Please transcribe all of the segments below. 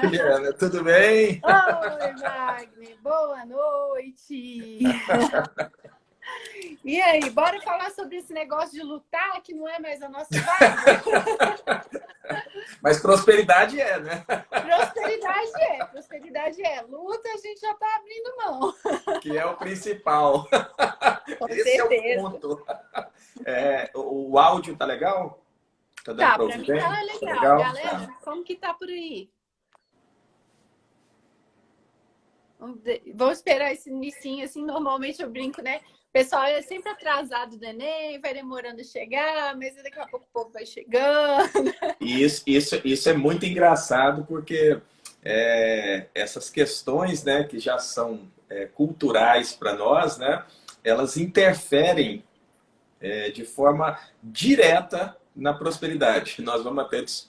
Juliana, tudo bem? Oi, Wagner, boa noite. E aí, bora falar sobre esse negócio de lutar, que não é mais a nossa vibe? Mas prosperidade é, né? Prosperidade é. Luta, a gente já tá abrindo mão. Que é o principal. Com Esse é o certeza. ponto. O áudio tá legal? Tá dando Tá, para pra ouvir mim tá bem? Tá legal. legal? Galera, Tá. como que tá por aí? Vamos esperar esse inicinho, assim, normalmente eu brinco, né? O pessoal é sempre atrasado do Enem, vai demorando a chegar, mas daqui a pouco o povo vai chegando. E isso é muito engraçado porque essas questões, né, que já são culturais para nós, né, elas interferem de forma direta na prosperidade. Nós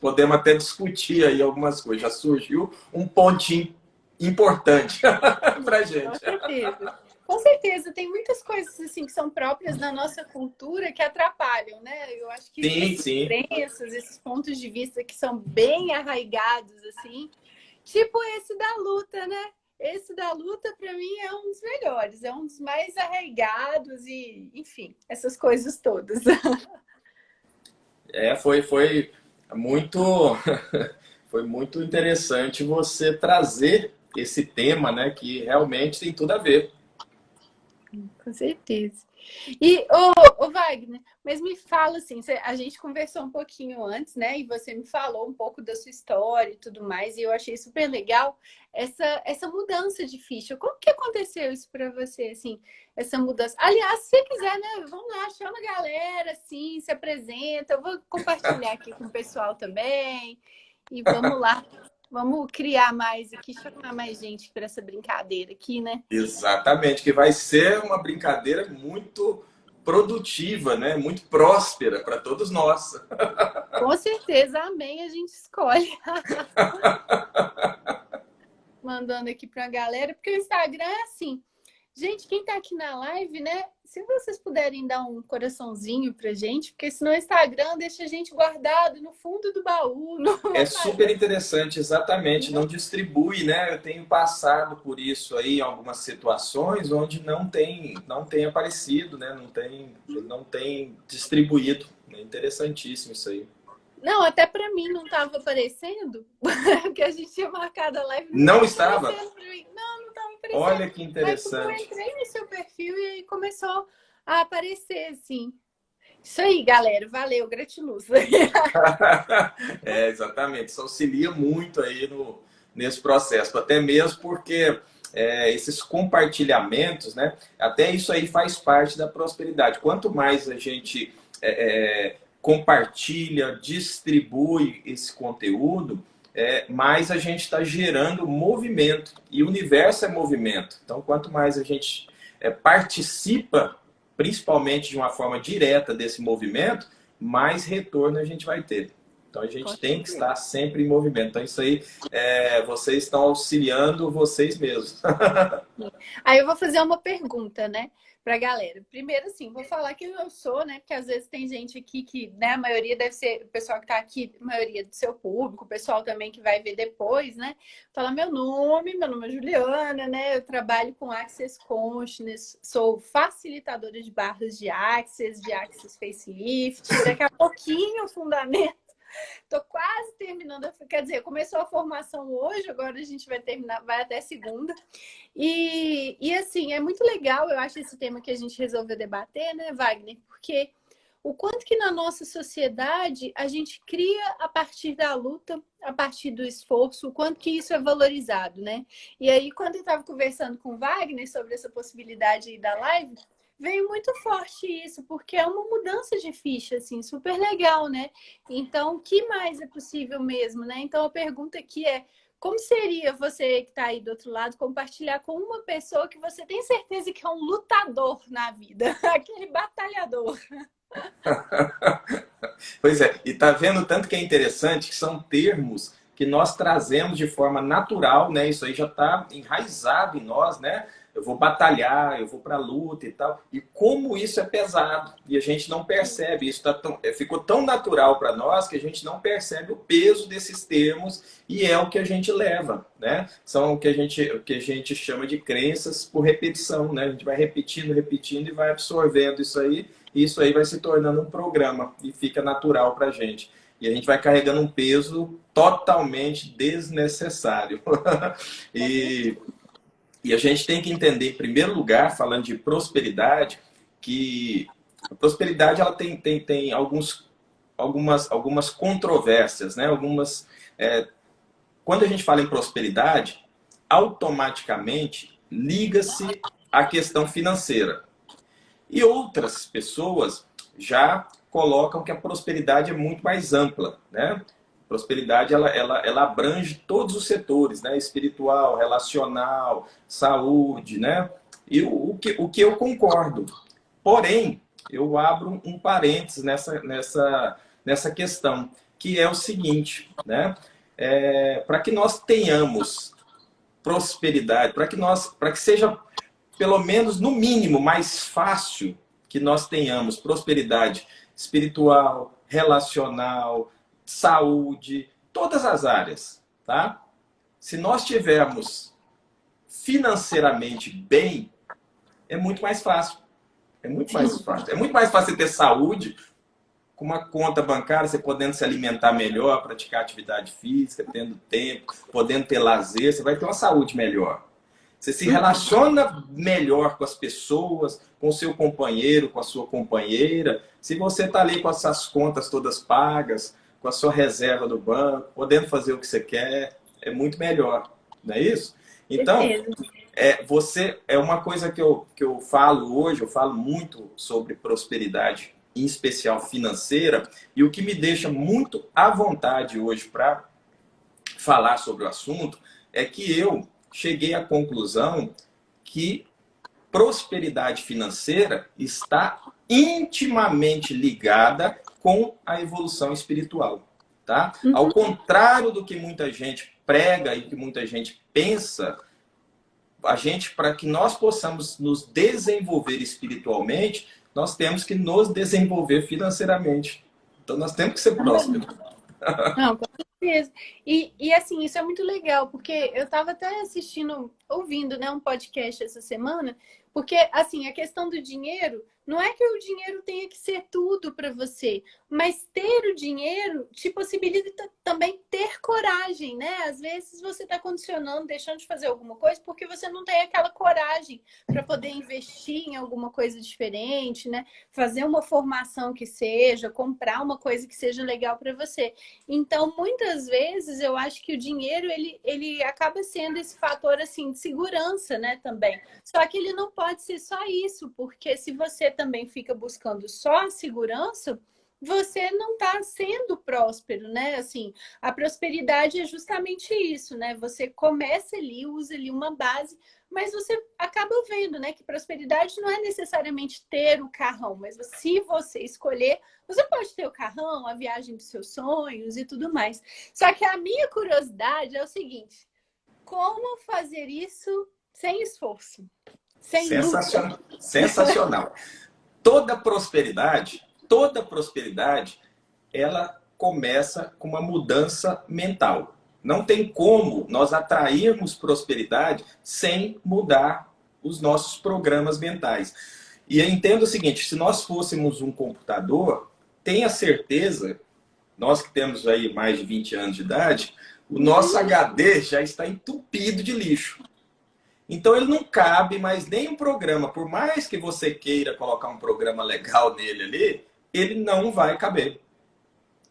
podemos até discutir aí algumas coisas. Já surgiu um pontinho importante para a Com gente. certeza. Com certeza, tem muitas coisas assim que são próprias da nossa cultura que atrapalham, né? Eu acho que Sim, essas sim. crenças, esses pontos de vista que são bem arraigados, assim, tipo esse da luta, né? Esse da luta, para mim, é um dos melhores, é um dos mais arraigados e, enfim, essas coisas todas. Foi muito, foi muito interessante você trazer esse tema, né, que realmente tem tudo a ver. Com certeza. E, Wagner, mas me fala assim, a gente conversou um pouquinho antes, né? E você me falou um pouco da sua história e tudo mais, e eu achei super legal essa mudança de ficha. Como que aconteceu isso para você, assim, essa mudança? Aliás, se você quiser, né? Vamos lá, chama a galera, assim, se apresenta. Eu vou compartilhar aqui com o pessoal também. E vamos lá. Vamos criar mais aqui, chamar mais gente para essa brincadeira aqui, né? Exatamente, que vai ser uma brincadeira muito produtiva, né, muito próspera para todos nós. Com certeza, amém, a gente escolhe. Mandando aqui para a galera, porque o Instagram é assim. Gente, quem tá aqui na live, né? Se vocês puderem dar um coraçãozinho pra gente, porque senão o Instagram deixa a gente guardado no fundo do baú, não É super aparece. interessante, exatamente, não distribui, né? Eu tenho passado por isso aí em algumas situações onde não tem aparecido, né? Não tem distribuído. É interessantíssimo isso aí. Não, até para mim não estava aparecendo, porque a gente tinha marcado a live, não Não estava estava? aparecendo para mim. Não estava aparecendo. Olha que Aí porque eu interessante. entrei no seu perfil e aí começou a aparecer, assim. Isso aí, galera. Valeu, gratiluz. Exatamente, isso auxilia muito aí nesse processo, até mesmo porque esses compartilhamentos, né? Até isso aí faz parte da prosperidade. Quanto mais a gente compartilha, distribui esse conteúdo, mais a gente está gerando movimento. E o universo é movimento. Então, quanto mais a gente participa, principalmente de uma forma direta desse movimento, mais retorno a gente vai ter. Então a Com gente tem que certeza. estar sempre em movimento. Então isso aí, vocês estão auxiliando vocês mesmos. Aí eu vou fazer uma pergunta, né, pra galera. Primeiro, assim, vou falar quem eu sou, né, porque às vezes tem gente aqui que, né, a maioria deve ser o pessoal que tá aqui, a maioria do seu público, o pessoal também que vai ver depois, né. Fala meu nome é Juliana, né, eu trabalho com Access Consciousness, sou facilitadora de barras de Access Facelift, daqui a pouquinho o fundamento. Tô quase terminando, quer dizer, começou a formação hoje, agora a gente vai terminar, vai até segunda. E assim, é muito legal, eu acho, esse tema que a gente resolveu debater, né, Wagner? Porque o quanto que na nossa sociedade a gente cria a partir da luta, a partir do esforço, o quanto que isso é valorizado, né? E aí, quando eu estava conversando com o Wagner sobre essa possibilidade aí da live, veio muito forte isso, porque é uma mudança de ficha, assim, super legal, né? Então, o que mais é possível mesmo, né? Então, a pergunta aqui é, como seria você que está aí do outro lado compartilhar com uma pessoa que você tem certeza que é um lutador na vida, aquele batalhador? Pois é, e tá vendo tanto que é interessante que são termos que nós trazemos de forma natural, né? Isso aí já está enraizado em nós, né? eu vou batalhar, eu vou para a luta e tal. E como isso é pesado. E a gente não percebe. Isso ficou tão natural para nós que a gente não percebe o peso desses termos e é o que a gente leva, né? São o que a gente chama de crenças por repetição, né? A gente vai repetindo, repetindo e vai absorvendo isso aí. E isso aí vai se tornando um programa e fica natural para a gente. E a gente vai carregando um peso totalmente desnecessário. E a gente tem que entender, em primeiro lugar, falando de prosperidade, que a prosperidade ela tem algumas controvérsias, né? Quando a gente fala em prosperidade, automaticamente liga-se à questão financeira. E outras pessoas já colocam que a prosperidade é muito mais ampla, né? Prosperidade, ela abrange todos os setores, né? Espiritual, relacional, saúde, né? E o que eu concordo. Porém, eu abro um parênteses nessa questão, que é o seguinte, né? Para que nós tenhamos prosperidade, para que seja, pelo menos no mínimo, mais fácil que nós tenhamos prosperidade espiritual, relacional, saúde, todas as áreas, tá? Se nós tivermos financeiramente bem, é muito mais fácil. É muito mais fácil. É muito mais fácil você ter saúde com uma conta bancária, você podendo se alimentar melhor, praticar atividade física, tendo tempo, podendo ter lazer, você vai ter uma saúde melhor. Você se relaciona melhor com as pessoas, com o seu companheiro, com a sua companheira. Se você está ali com essas contas todas pagas, com a sua reserva do banco, podendo fazer o que você quer, é muito melhor. Não é isso? Então, é uma coisa que eu falo hoje, eu falo muito sobre prosperidade, em especial financeira, e o que me deixa muito à vontade hoje para falar sobre o assunto é que eu cheguei à conclusão que prosperidade financeira está intimamente ligada com a evolução espiritual, tá? Ao contrário do que muita gente prega e que muita gente pensa, para que nós possamos nos desenvolver espiritualmente, nós temos que nos desenvolver financeiramente. Então nós temos que ser prósperos. Não, com certeza. E assim, isso é muito legal, porque eu estava até ouvindo, né, um podcast essa semana, porque assim, a questão do dinheiro, não é que o dinheiro tenha que ser tudo para você, mas ter o dinheiro te possibilita também ter coragem, né? Às vezes você está condicionando, deixando de fazer alguma coisa porque você não tem aquela coragem para poder investir em alguma coisa diferente, né? Fazer uma formação que seja, comprar uma coisa que seja legal para você. Então, muitas vezes, eu acho que o dinheiro, ele acaba sendo esse fator, assim, de segurança, né, também. Só que ele não pode ser só isso, porque se você também fica buscando só a segurança, você não está sendo próspero, né? Assim, a prosperidade é justamente isso, né? Você começa ali, usa ali uma base, mas você acaba vendo, né, que prosperidade não é necessariamente ter o carrão, mas se você escolher, você pode ter o carrão, a viagem dos seus sonhos e tudo mais. Só que a minha curiosidade é o seguinte: como fazer isso sem esforço? Sem Sensacional. luta? Sensacional. Toda prosperidade, ela começa com uma mudança mental. Não tem como nós atrairmos prosperidade sem mudar os nossos programas mentais. E eu entendo o seguinte, se nós fôssemos um computador, tenha certeza, nós que temos aí mais de 20 anos de idade, o nosso HD já está entupido de lixo. Então ele não cabe mais nem um programa. Por mais que você queira colocar um programa legal nele ali, ele não vai caber.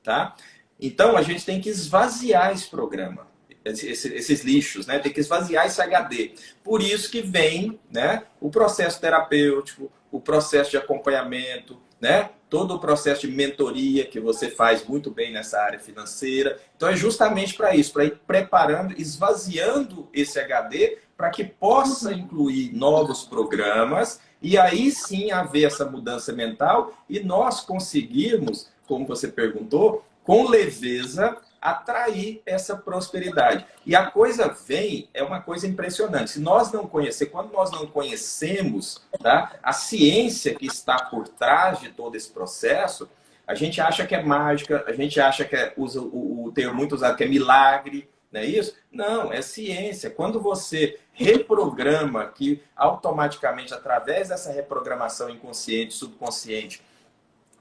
Tá? Então a gente tem que esvaziar esse programa, esses lixos, né? Tem que esvaziar esse HD. Por isso que vem, né, o processo terapêutico, o processo de acompanhamento, né? Todo o processo de mentoria que você faz muito bem nessa área financeira. Então é justamente para isso, para ir preparando, esvaziando esse HD para que possa incluir novos programas e aí sim haver essa mudança mental e nós conseguirmos, como você perguntou, com leveza, atrair essa prosperidade. E a coisa vem, é uma coisa impressionante. Se nós não conhecermos, quando nós não conhecemos, tá, a ciência que está por trás de todo esse processo, a gente acha que é mágica, a gente acha que usa o termo muito usado, que é milagre, não é isso? Não, é ciência. Quando você reprograma, que automaticamente, através dessa reprogramação inconsciente, subconsciente,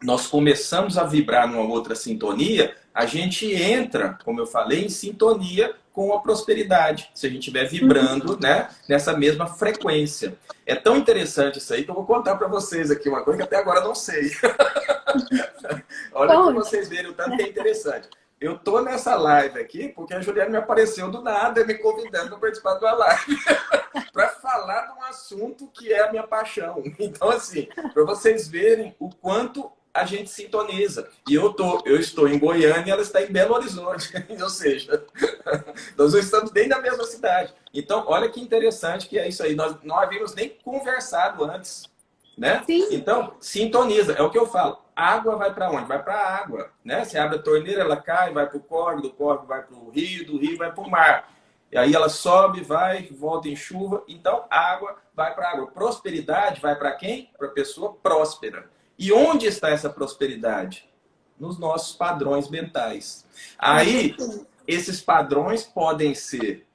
nós começamos a vibrar numa outra sintonia, a gente entra, como eu falei, em sintonia com a prosperidade, se a gente estiver vibrando, né, nessa mesma frequência. É tão interessante isso aí que eu vou contar para vocês aqui uma coisa que até agora eu não sei. Olha para vocês verem o tanto que é interessante. Eu tô nessa live aqui porque a Juliana me apareceu do nada me convidando para participar de uma live para falar de um assunto que é a minha paixão. Então, assim, para vocês verem o quanto a gente sintoniza. E eu estou em Goiânia e ela está em Belo Horizonte. Ou seja, nós estamos dentro da mesma cidade. Então, olha que interessante que é isso aí. Nós não havíamos nem conversado antes, né? Sim. Então, sintoniza. É o que eu falo. Água vai para onde? Vai para a água, né? Você abre a torneira, ela cai, vai para o córrego, do córrego vai para o rio, do rio vai para o mar. E aí ela sobe, vai, volta em chuva. Então, água vai para a água. Prosperidade vai para quem? Para a pessoa próspera. E onde está essa prosperidade? Nos nossos padrões mentais. Aí, esses padrões podem ser...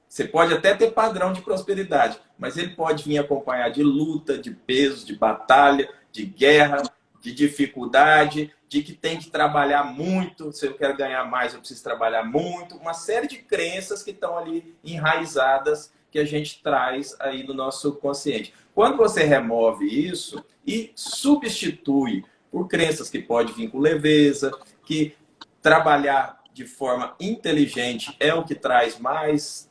Você pode até ter padrão de prosperidade, mas ele pode vir acompanhar de luta, de peso, de batalha, de guerra, de dificuldade, de que tem que trabalhar muito. Se eu quero ganhar mais, eu preciso trabalhar muito. Uma série de crenças que estão ali enraizadas, que a gente traz aí no nosso consciente. Quando você remove isso e substitui por crenças que pode vir com leveza, que trabalhar de forma inteligente é o que traz mais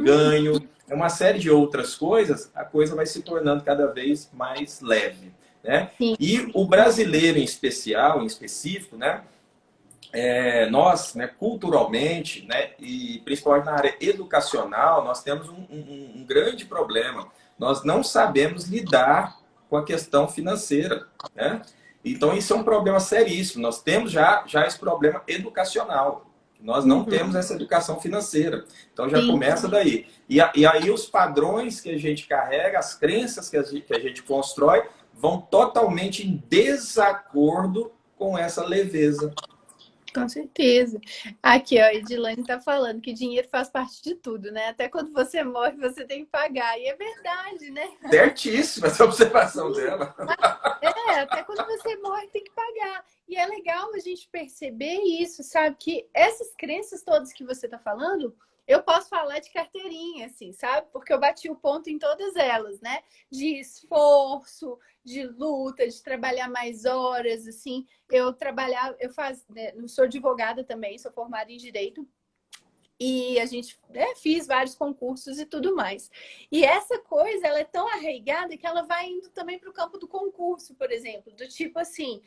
ganho, uma série de outras coisas, a coisa vai se tornando cada vez mais leve, né? E o brasileiro em especial, em específico, né? Nós, né, culturalmente, né, e principalmente na área educacional, nós temos um grande problema. Nós não sabemos lidar com a questão financeira, né? Então, isso é um problema seríssimo. Nós temos já esse problema educacional. Nós não temos essa educação financeira. Então, já começa daí. E aí, os padrões que a gente carrega, as crenças que a gente constrói, vão totalmente em desacordo com essa leveza. Com certeza. Aqui, ó, a Edilane tá falando que dinheiro faz parte de tudo, né? Até quando você morre, você tem que pagar. E é verdade, né? Certíssima essa observação dela. Até quando você morre, tem que pagar. E é legal a gente perceber isso, sabe? Que essas crenças todas que você tá falando, eu posso falar de carteirinha, assim, sabe? Porque eu bati o ponto em todas elas, né? De esforço, de luta, de trabalhar mais horas, assim. Eu sou advogada também, sou formada em Direito. E a gente fiz vários concursos e tudo mais. E essa coisa, ela é tão arraigada que ela vai indo também para o campo do concurso, por exemplo. Do tipo assim,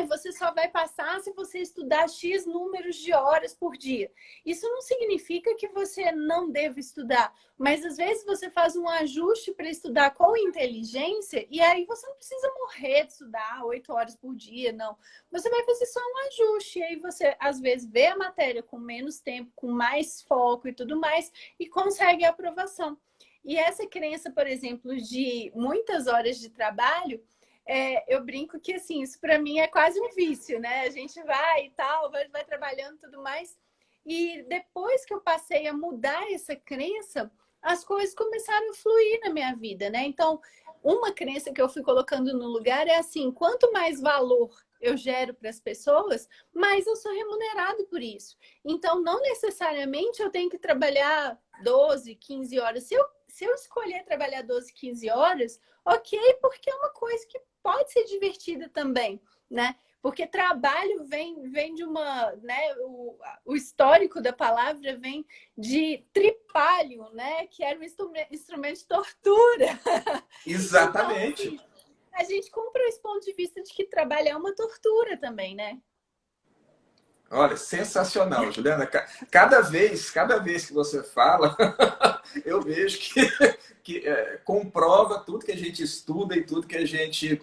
você só vai passar se você estudar X números de horas por dia. Isso não significa que você não deva estudar. Mas às vezes você faz um ajuste para estudar com inteligência e aí você não precisa morrer de estudar 8 horas por dia, não. Você vai fazer só um ajuste. E aí você, às vezes, vê a matéria com menos tempo, com mais foco e tudo mais, e consegue a aprovação. E essa crença, por exemplo, de muitas horas de trabalho, eu brinco que, assim, isso para mim é quase um vício, né? A gente vai e tal, vai trabalhando e tudo mais. E depois que eu passei a mudar essa crença, as coisas começaram a fluir na minha vida, né? Então, uma crença que eu fui colocando no lugar é assim, quanto mais valor eu gero para as pessoas, mais eu sou remunerado por isso. Então, não necessariamente eu tenho que trabalhar 12, 15 horas. Se eu escolher trabalhar 12, 15 horas, ok, porque é uma coisa que pode ser divertida também, né? Porque trabalho vem de uma, né? O histórico da palavra vem de tripalho, né? Que era um instrumento de tortura. Exatamente. Então, assim, a gente compra esse ponto de vista de que trabalhar é uma tortura também, né? Olha, sensacional, Juliana. Cada vez que você fala, eu vejo que comprova tudo que a gente estuda e tudo que a gente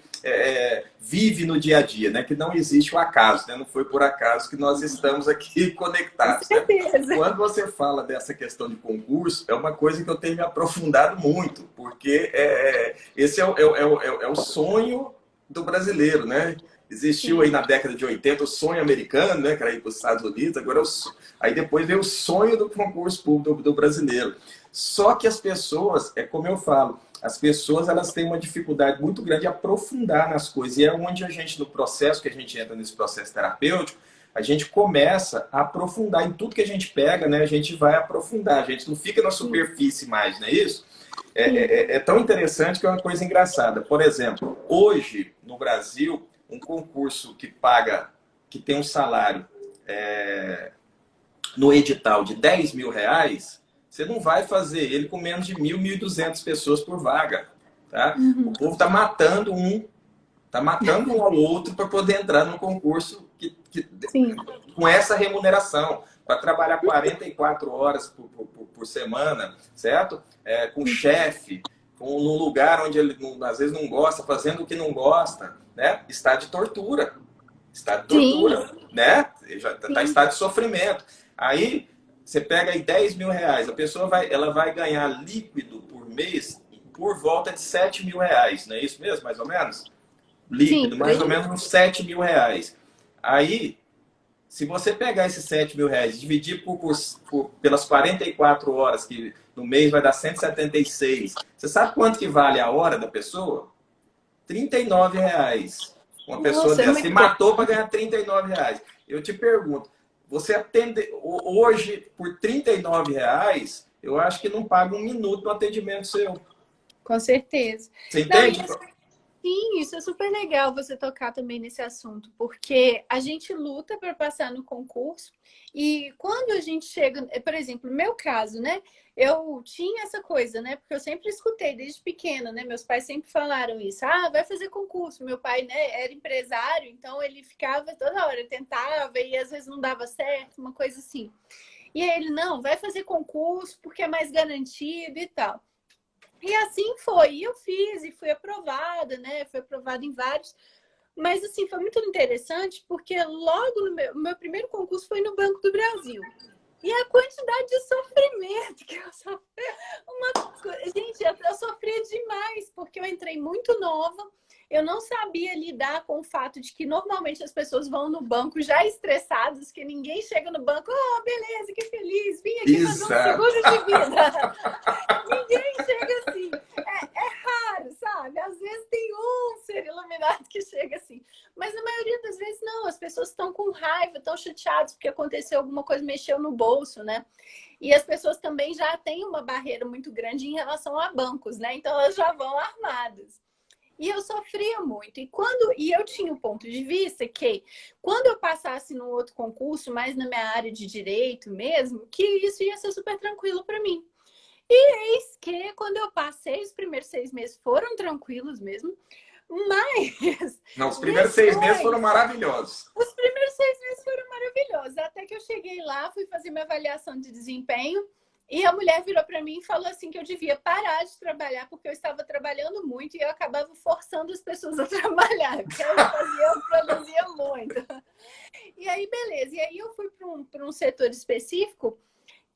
vive no dia a dia, né? Que não existe o acaso, né? Não foi por acaso que nós estamos aqui Com conectados, né? certeza. Quando você fala dessa questão de concurso, é uma coisa que eu tenho me aprofundado muito, porque esse é o sonho do brasileiro, né? Existiu aí Sim, na década de 80 o sonho americano, né, que era ir para os Estados Unidos, agora aí depois veio o sonho do concurso público do brasileiro. Só que as pessoas, é como eu falo, as pessoas elas têm uma dificuldade muito grande de aprofundar nas coisas. E é onde a gente, no processo que a gente entra nesse processo terapêutico, a gente começa a aprofundar em tudo que a gente pega, né? A gente vai aprofundar, a gente não fica na sim, superfície mais, não é isso? sim. É tão interessante que é uma coisa engraçada. Por exemplo, hoje no Brasil, um concurso que tem um salário no edital de R$ 10.000, você não vai fazer ele com menos de 1.200 pessoas por vaga. Tá? O Uhum. povo está matando um ao outro para poder entrar num concurso Sim, com essa remuneração, para trabalhar 44 horas por semana, certo? Com chefe, num lugar onde ele às vezes não gosta, fazendo o que não gosta, né? Está de tortura. Está de sim, tortura, né? Já está em sim. estado de sofrimento. Aí você pega aí R$ 10.000, a pessoa ela vai ganhar líquido por mês por volta de R$ 7.000, não é isso mesmo, mais ou menos? Sim, Líquido, por mais ou aí. menos uns R$ 7.000. Aí, se você pegar esses R$ 7.000 e dividir pelas 44 horas, que no mês vai dar 176, você sabe quanto que vale a hora da pessoa? R$ 39. Uma pessoa Nossa, é dessa se muito pouco. matou para ganhar R$ 39. Eu te pergunto, você atende hoje por R$ 39, eu acho que não paga um minuto no atendimento seu. Com certeza. Você Não, e entende? sim, isso é super legal você tocar também nesse assunto, porque a gente luta para passar no concurso e quando a gente chega, por exemplo, no meu caso, né? Eu tinha essa coisa, né? Porque eu sempre escutei desde pequena, né? Meus pais sempre falaram isso. Ah, vai fazer concurso. Meu pai, né, era empresário, então ele ficava toda hora, tentava e às vezes não dava certo, uma coisa assim. E aí ele, não, vai fazer concurso porque é mais garantido e tal. E assim foi, e eu fiz, e fui aprovada, né? Fui aprovada em vários. Mas, assim, foi muito interessante, porque logo no meu primeiro concurso foi no Banco do Brasil. E a quantidade de sofrimento que eu sofri. Gente, eu sofria demais, porque eu entrei muito nova. Eu não sabia lidar com o fato de que normalmente as pessoas vão no banco já estressadas, que ninguém chega no banco, oh, beleza, que feliz, vim aqui fazer um Exato. seguro de vida. Ninguém chega assim. É raro, sabe? Às vezes tem um ser iluminado que chega assim. Mas na maioria das vezes não. As pessoas estão com raiva, estão chateadas porque aconteceu alguma coisa, mexeu no bolso, né? E as pessoas também já têm uma barreira muito grande em relação a bancos, né? Então elas já vão armadas. E eu sofria muito. E eu tinha o ponto de vista que quando eu passasse num outro concurso, mais na minha área de direito mesmo, que isso ia ser super tranquilo para mim. Eis que quando eu passei, os primeiros 6 meses foram tranquilos mesmo, mas Não, os primeiros 6 meses foram depois, maravilhosos. os primeiros 6 meses foram maravilhosos. Até que eu cheguei lá, fui fazer minha avaliação de desempenho e a mulher virou para mim e falou assim que eu devia parar de trabalhar porque eu estava trabalhando muito e eu acabava forçando as pessoas a trabalhar, porque eu produzia muito. E aí, beleza. E aí eu fui para um setor específico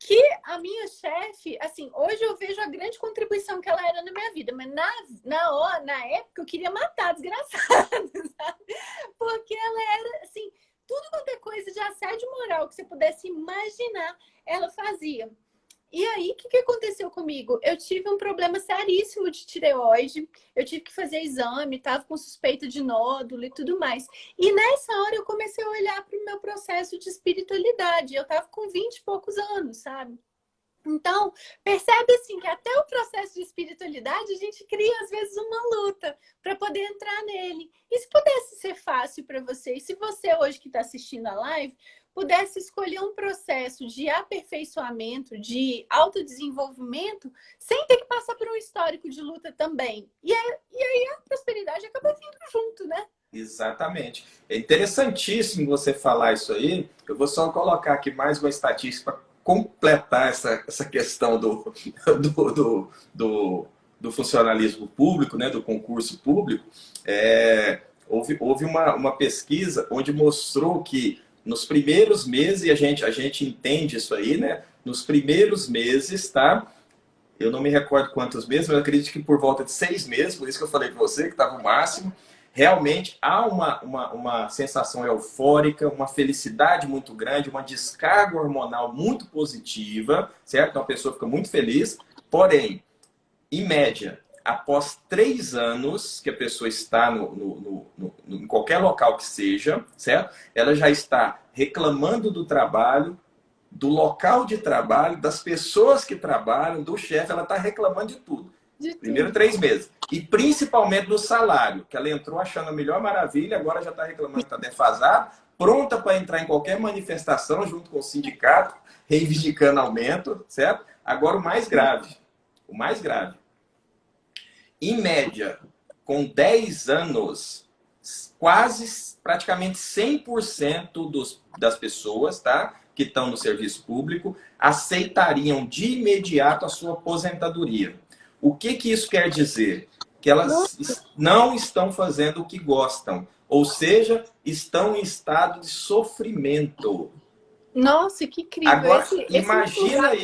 que a minha chefe, assim, hoje eu vejo a grande contribuição que ela era na minha vida, mas na época eu queria matar a desgraçada, sabe? Porque ela era, assim, tudo quanto é coisa de assédio moral que você pudesse imaginar, ela fazia. E aí, o que aconteceu comigo? Eu tive um problema seríssimo de tireoide, eu tive que fazer exame, estava com suspeita de nódulo e tudo mais. E nessa hora eu comecei a olhar para o meu processo de espiritualidade. Eu estava com 20 e poucos anos, sabe? Então, percebe assim que até o processo de espiritualidade a gente cria às vezes uma luta para poder entrar nele. E se pudesse ser fácil para você, e se você hoje que está assistindo a live pudesse escolher um processo de aperfeiçoamento, de autodesenvolvimento, sem ter que passar por um histórico de luta também. E aí a prosperidade acaba vindo junto, né? Exatamente. É interessantíssimo você falar isso aí. Eu vou só colocar aqui mais uma estatística para completar essa questão do funcionalismo público, né, do concurso público. Houve uma pesquisa onde mostrou que nos primeiros meses, e a gente entende isso aí, né? Nos primeiros meses, tá? Eu não me recordo quantos meses, mas eu acredito que por volta de 6 meses, por isso que eu falei para você que estava o máximo. Realmente há uma sensação eufórica, uma felicidade muito grande, uma descarga hormonal muito positiva, certo? Então a pessoa fica muito feliz. Porém, em média, após 3 anos que a pessoa está em qualquer local que seja, certo? Ela já está reclamando do trabalho, do local de trabalho, das pessoas que trabalham, do chefe, ela está reclamando de tudo. Primeiro 3 meses. E principalmente do salário, que ela entrou achando a melhor maravilha, agora já está reclamando que está defasado, pronta para entrar em qualquer manifestação junto com o sindicato, reivindicando aumento, certo? Agora o mais grave. Em média, com 10 anos, praticamente 100% das pessoas, tá, que estão no serviço público aceitariam de imediato a sua aposentadoria. O que isso quer dizer? Que elas não estão fazendo o que gostam, ou seja, estão em estado de sofrimento. Nossa, que incrível! Agora, imagina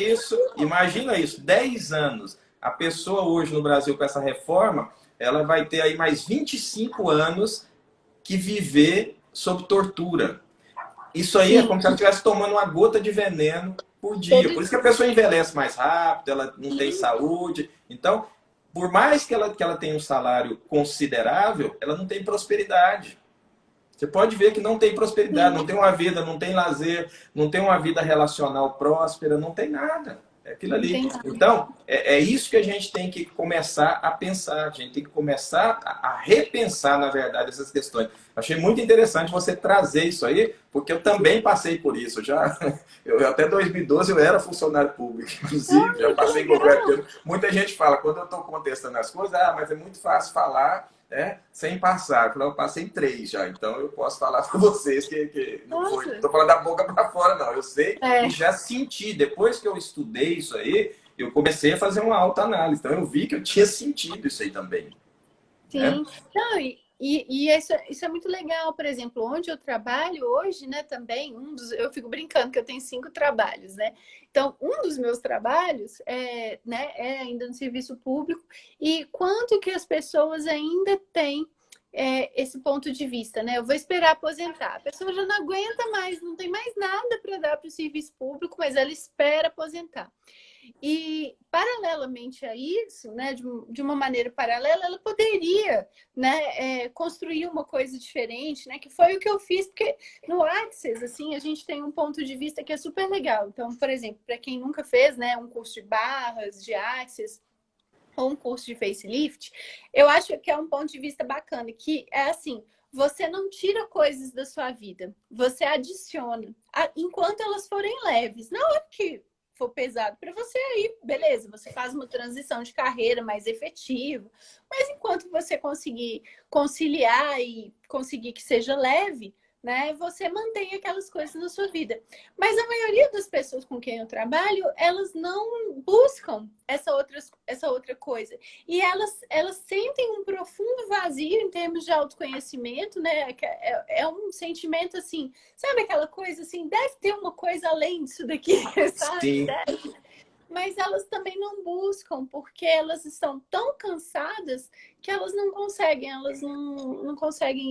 isso, 10 anos. A pessoa hoje no Brasil com essa reforma, ela vai ter aí mais 25 anos que viver sob tortura. Isso aí é como se ela estivesse tomando uma gota de veneno por dia. Por isso que a pessoa envelhece mais rápido, ela não tem saúde. Então, por mais que ela tenha um salário considerável, ela não tem prosperidade. Você pode ver que não tem prosperidade, não tem uma vida, não tem lazer, não tem uma vida relacional próspera, não tem nada. É aquilo ali. Então, é isso que a gente tem que começar a pensar. A gente tem que começar a repensar, na verdade, essas questões. Achei muito interessante você trazer isso aí, porque eu também passei por isso. Até 2012 eu era funcionário público, inclusive, já passei em governo. Muita gente fala, quando eu estou contestando as coisas, mas é muito fácil falar, sem passar. Eu passei 3 já, então eu posso falar para vocês que não foi. Não estou falando da boca para fora, não. Eu sei e já senti. Depois que eu estudei isso aí, eu comecei a fazer uma autoanálise. Então eu vi que eu tinha sentido isso aí também. Sim. Não, isso é muito legal. Por exemplo, onde eu trabalho hoje, né, também, eu fico brincando que eu tenho 5 trabalhos, né? Então, um dos meus trabalhos é ainda no serviço público, e quanto que as pessoas ainda têm esse ponto de vista, né? Eu vou esperar aposentar. A pessoa já não aguenta mais, não tem mais nada para dar para o serviço público, mas ela espera aposentar. E, paralelamente a isso, né, de uma maneira paralela, ela poderia, né, construir uma coisa diferente, né, que foi o que eu fiz, porque no Access, assim, a gente tem um ponto de vista que é super legal. Então, por exemplo, para quem nunca fez, né, um curso de barras, de Access, ou um curso de facelift, eu acho que é um ponto de vista bacana, que é assim, você não tira coisas da sua vida, você adiciona, enquanto elas forem leves. Na hora que for pesado para você, aí beleza, você faz uma transição de carreira mais efetiva, mas enquanto você conseguir conciliar e conseguir que seja leve, né, você mantém aquelas coisas na sua vida. Mas a maioria das pessoas com quem eu trabalho, elas não buscam essa outra coisa. E elas sentem um profundo vazio em termos de autoconhecimento, né? É um sentimento assim, sabe aquela coisa assim, deve ter uma coisa além disso daqui, sabe? Deve. Mas elas também não buscam, porque elas estão tão cansadas que elas não conseguem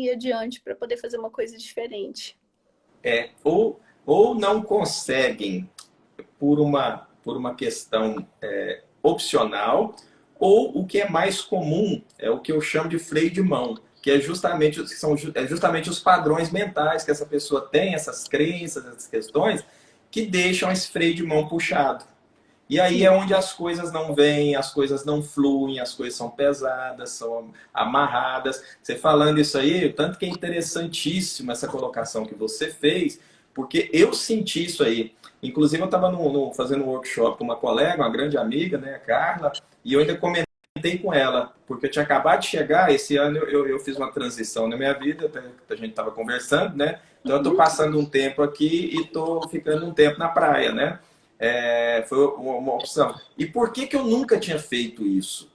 ir adiante para poder fazer uma coisa diferente. Ou não conseguem por uma questão opcional, ou o que é mais comum é o que eu chamo de freio de mão, que é justamente os padrões mentais que essa pessoa tem, essas crenças, essas questões, que deixam esse freio de mão puxado. E aí é onde as coisas não vêm, as coisas não fluem, as coisas são pesadas, são amarradas. Você falando isso aí, tanto que é interessantíssima essa colocação que você fez, porque eu senti isso aí. Inclusive, eu estava fazendo um workshop com uma colega, uma grande amiga, né, a Carla, e eu ainda comentei com ela, porque eu tinha acabado de chegar, esse ano eu fiz uma transição na minha vida, até que a gente estava conversando, né? Então, eu estou passando um tempo aqui e estou ficando um tempo na praia, né? Foi uma opção. E por que que eu nunca tinha feito isso?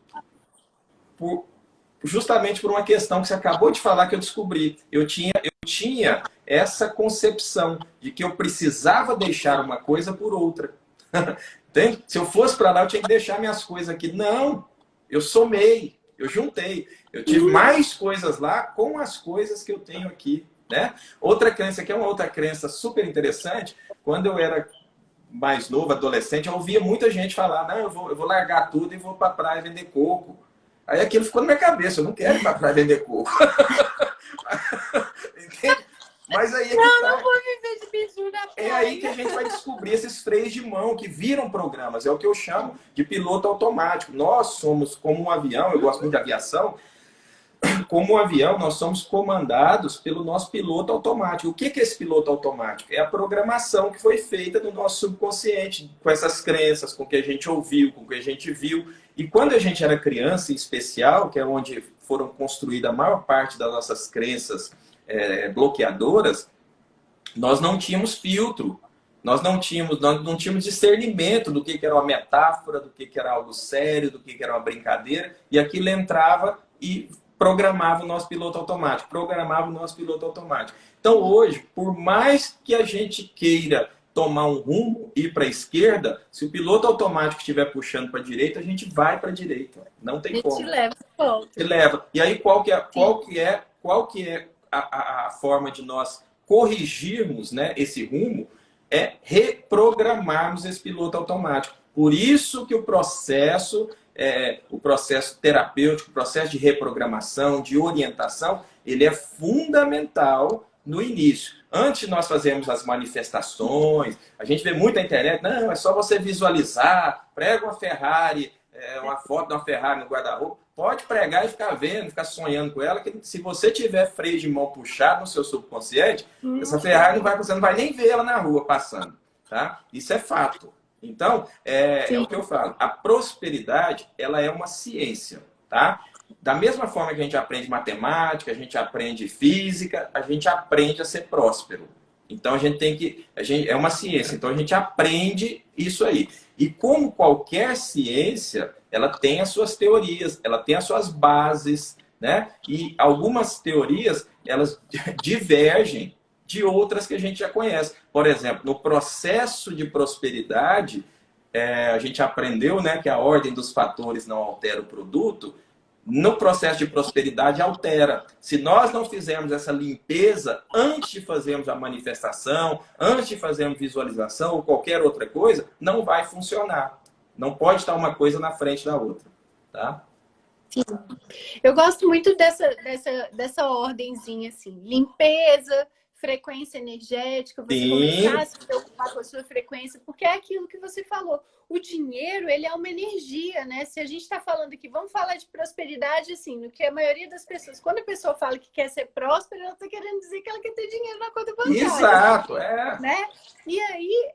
Justamente por uma questão que você acabou de falar que eu descobri. Eu tinha essa concepção de que eu precisava deixar uma coisa por outra. Entende? Se eu fosse para lá, eu tinha que deixar minhas coisas aqui. Não, eu somei, eu juntei. Eu tive mais coisas lá com as coisas que eu tenho aqui. Né? Outra crença, que é uma outra crença super interessante, quando eu era mais novo, adolescente, eu ouvia muita gente falar, não, eu vou largar tudo e vou para a praia vender coco. Aí aquilo ficou na minha cabeça, eu não quero ir para a praia vender coco. Entende? Mas aí é que Não, tá. não vou viver de biju na praia. É aí que a gente vai descobrir esses freios de mão que viram programas. É o que eu chamo de piloto automático. Nós somos como um avião, eu gosto muito de aviação, como um avião, nós somos comandados pelo nosso piloto automático. O que é esse piloto automático? É a programação que foi feita no nosso subconsciente, com essas crenças, com o que a gente ouviu, com o que a gente viu. E quando a gente era criança, em especial, que é onde foram construídas a maior parte das nossas crenças bloqueadoras, nós não tínhamos filtro. Nós não tínhamos discernimento do que era uma metáfora, do que era algo sério, do que era uma brincadeira. E aquilo entrava e programava o nosso piloto automático. Então, hoje, por mais que a gente queira tomar um rumo, ir para a esquerda, se o piloto automático estiver puxando para a direita, a gente vai para a direita. Não tem como. A gente leva ponto. Te leva. E aí, qual que é a forma de nós corrigirmos, né, esse rumo? É reprogramarmos esse piloto automático. Por isso que o processo terapêutico, o processo de reprogramação, de orientação, ele é fundamental no início. Antes de nós fazermos as manifestações, a gente vê muito na internet, não, é só você visualizar, prega uma Ferrari, uma foto de uma Ferrari no guarda-roupa, pode pregar e ficar vendo, ficar sonhando com ela, que se você tiver freio de mão puxado no seu subconsciente, essa Ferrari você não vai nem ver ela na rua passando, tá? Isso é fato. Então, é o que eu falo, a prosperidade, ela é uma ciência, tá? Da mesma forma que a gente aprende matemática, a gente aprende física, a gente aprende a ser próspero. Então, é uma ciência, então a gente aprende isso aí. E como qualquer ciência, ela tem as suas teorias, ela tem as suas bases, né? E algumas teorias, elas divergem de outras que a gente já conhece. Por exemplo, no processo de prosperidade, a gente aprendeu, né, que a ordem dos fatores não altera o produto. No processo de prosperidade, altera. Se nós não fizermos essa limpeza antes de fazermos a manifestação, antes de fazermos visualização ou qualquer outra coisa, não vai funcionar. Não pode estar uma coisa na frente da outra. Tá? Sim. Eu gosto muito dessa ordenzinha, assim. Limpeza, frequência energética, você começar a se preocupar com a sua frequência, porque é aquilo que você falou. O dinheiro, ele é uma energia, né? Se a gente está falando aqui, vamos falar de prosperidade, assim, no que a maioria das pessoas, quando a pessoa fala que quer ser próspera, ela está querendo dizer que ela quer ter dinheiro na conta bancária. Exato, né? E aí,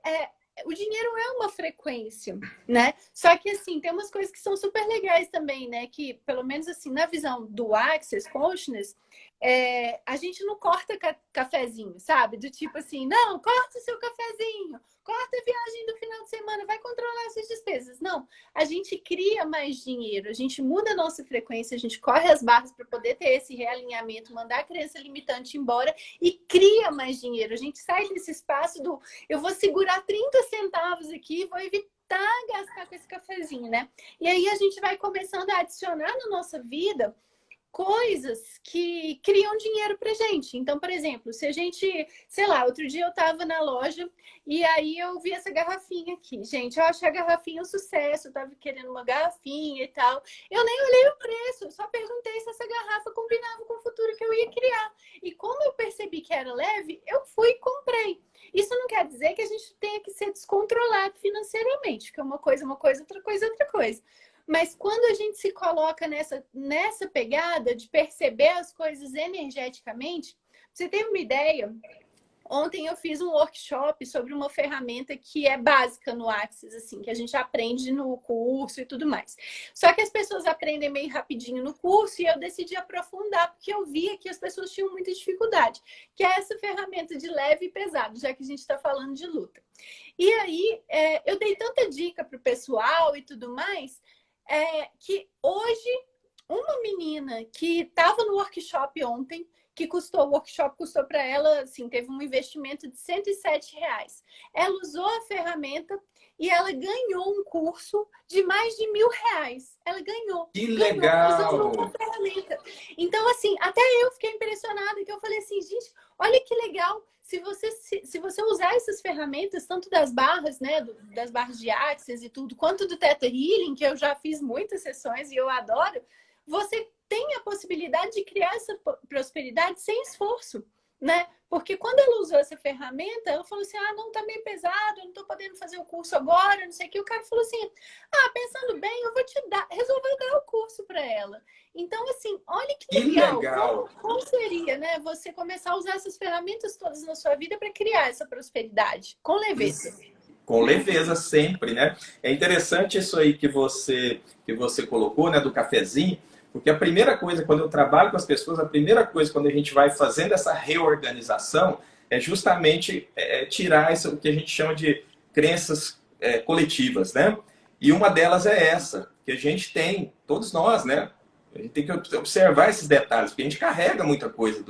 o dinheiro é uma frequência, né? Só que, assim, tem umas coisas que são super legais também, né? Que, pelo menos, assim, na visão do Access Consciousness, a gente não corta cafezinho, sabe? Do tipo assim, não, corta o seu cafezinho, corta a viagem do final de semana, vai controlar suas despesas. Não, a gente cria mais dinheiro, a gente muda a nossa frequência, a gente corre as barras para poder ter esse realinhamento, mandar a crença limitante embora e cria mais dinheiro. A gente sai desse espaço do eu vou segurar 30 centavos aqui, vou evitar gastar com esse cafezinho, né? E aí a gente vai começando a adicionar na nossa vida coisas que criam dinheiro pra gente. Então, por exemplo, se a gente, sei lá, outro dia eu tava na loja e aí eu vi essa garrafinha aqui. Gente, eu achei a garrafinha um sucesso, eu tava querendo uma garrafinha e tal. Eu nem olhei o preço, só perguntei se essa garrafa combinava com o futuro que eu ia criar. E como eu percebi que era leve, eu fui e comprei. Isso não quer dizer que a gente tenha que ser descontrolado financeiramente, que é uma coisa, outra coisa, outra coisa. Mas quando a gente se coloca nessa pegada de perceber as coisas energeticamente, você tem uma ideia? Ontem eu fiz um workshop sobre uma ferramenta que é básica no Axis, assim, que a gente aprende no curso e tudo mais. Só que as pessoas aprendem meio rapidinho no curso e eu decidi aprofundar, porque eu via que as pessoas tinham muita dificuldade, que é essa ferramenta de leve e pesado, já que a gente está falando de luta. E aí, eu dei tanta dica para o pessoal e tudo mais, que hoje, uma menina que estava no workshop ontem, que o workshop custou para ela, assim, teve um investimento de R$ 107. Ela usou a ferramenta e ela ganhou um curso de mais de R$ 1.000. Ela ganhou. Que Usando legal! uma ferramenta. Então, assim, até eu fiquei impressionada, que eu falei assim, gente, olha que legal. Se você usar essas ferramentas, tanto das barras, né, das barras de Axis e tudo, quanto do Theta Healing, que eu já fiz muitas sessões e eu adoro, você tem a possibilidade de criar essa prosperidade sem esforço, né? Porque quando ela usou essa ferramenta, ela falou assim, não, tá meio pesado, eu não tô podendo fazer o curso agora, não sei o que. O cara falou assim, pensando bem, eu vou te dar. Resolveu dar o curso para ela. Então, assim, olha que legal. legal! Como seria, né? Você começar a usar essas ferramentas todas na sua vida para criar essa prosperidade com leveza. Com leveza sempre, né? É interessante isso aí que você colocou, né, do cafezinho, porque a primeira coisa, quando eu trabalho com as pessoas, a primeira coisa, quando a gente vai fazendo essa reorganização, é justamente tirar isso, o que a gente chama de crenças coletivas, né? E uma delas é essa, que a gente tem, todos nós, né? A gente tem que observar esses detalhes, porque a gente carrega muita coisa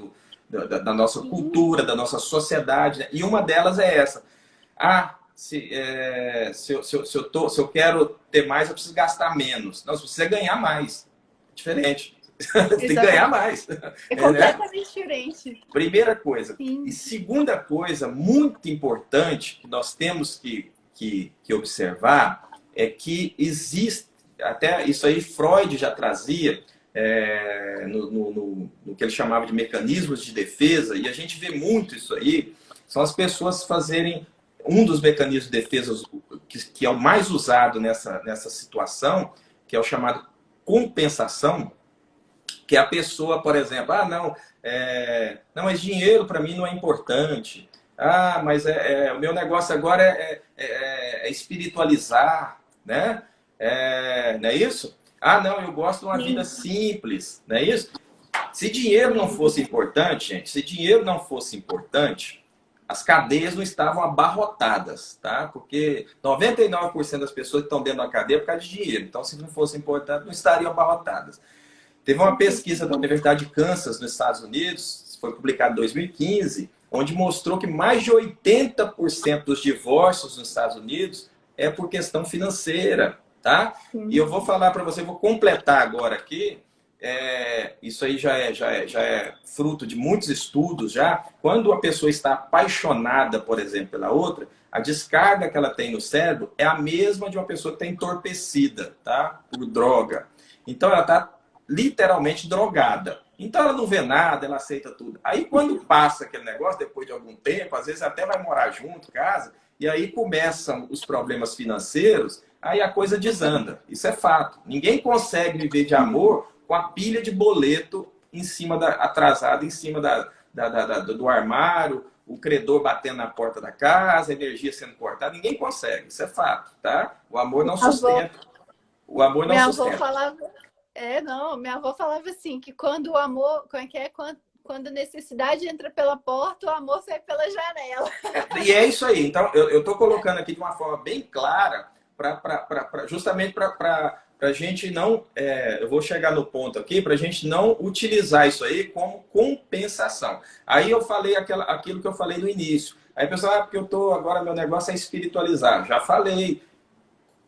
da nossa cultura, da nossa sociedade, né? E uma delas é essa. Se eu quero ter mais, eu preciso gastar menos. Não, você precisa ganhar mais. Diferente. Você tem que ganhar mais. É completamente diferente. Primeira coisa. Sim. E segunda coisa, muito importante, que nós temos que observar, é que existe, até isso aí Freud já trazia, no que ele chamava de mecanismos de defesa, e a gente vê muito isso aí, são as pessoas fazerem um dos mecanismos de defesa que é o mais usado nessa situação, que é o chamado compensação, que a pessoa, por exemplo, não, mas dinheiro para mim não é importante. Mas o meu negócio agora é espiritualizar, né? Não é isso? Não, eu gosto de uma vida simples, não é isso? Se dinheiro não fosse importante, gente, se dinheiro não fosse importante, as cadeias não estavam abarrotadas, tá? Porque 99% das pessoas que estão dentro da cadeia é por causa de dinheiro. Então, se não fosse importante, não estariam abarrotadas. Teve uma pesquisa da Universidade de Kansas, nos Estados Unidos, foi publicada em 2015, onde mostrou que mais de 80% dos divórcios nos Estados Unidos é por questão financeira, tá? E eu vou falar para você, vou completar agora aqui, isso aí já é fruto de muitos estudos já. Quando a pessoa está apaixonada, por exemplo, pela outra, a descarga que ela tem no cérebro é a mesma de uma pessoa que está entorpecida, tá? Por droga. Então ela está literalmente drogada. Então ela não vê nada, ela aceita tudo. Aí quando passa aquele negócio, depois de algum tempo, às vezes até vai morar junto, casa, e aí começam os problemas financeiros, aí a coisa desanda. Isso é fato. Ninguém consegue viver de amor com a pilha de boleto atrasada em cima do armário, o credor batendo na porta da casa, a energia sendo cortada. Ninguém consegue. Isso é fato, tá? O amor não sustenta. O amor não sustenta. Minha avó falava assim, que quando o amor, quando a necessidade entra pela porta, o amor sai pela janela. E é isso aí. Então, eu estou colocando aqui de uma forma bem clara, justamente para a gente não... eu vou chegar no ponto aqui, para a gente não utilizar isso aí como compensação. Aí eu falei aquilo que eu falei no início. Aí o pessoal, porque agora meu negócio é espiritualizar. Já falei.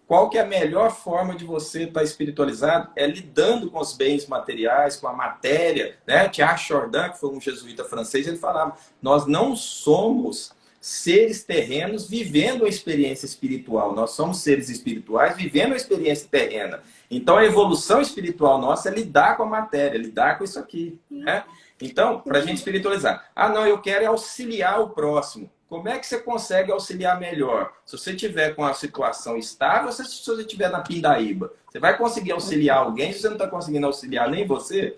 Qual que é a melhor forma de você estar espiritualizado? É lidando com os bens materiais, com a matéria, né? Thierry Chardin, que foi um jesuíta francês, ele falava, nós não somos seres terrenos vivendo uma experiência espiritual. Nós somos seres espirituais vivendo uma experiência terrena. Então, a evolução espiritual nossa é lidar com a matéria, lidar com isso aqui, né? Então, para a gente espiritualizar. Não, eu quero auxiliar o próximo. Como é que você consegue auxiliar melhor? Se você tiver com a situação estável, ou se você estiver na pindaíba? Você vai conseguir auxiliar alguém se você não está conseguindo auxiliar nem você?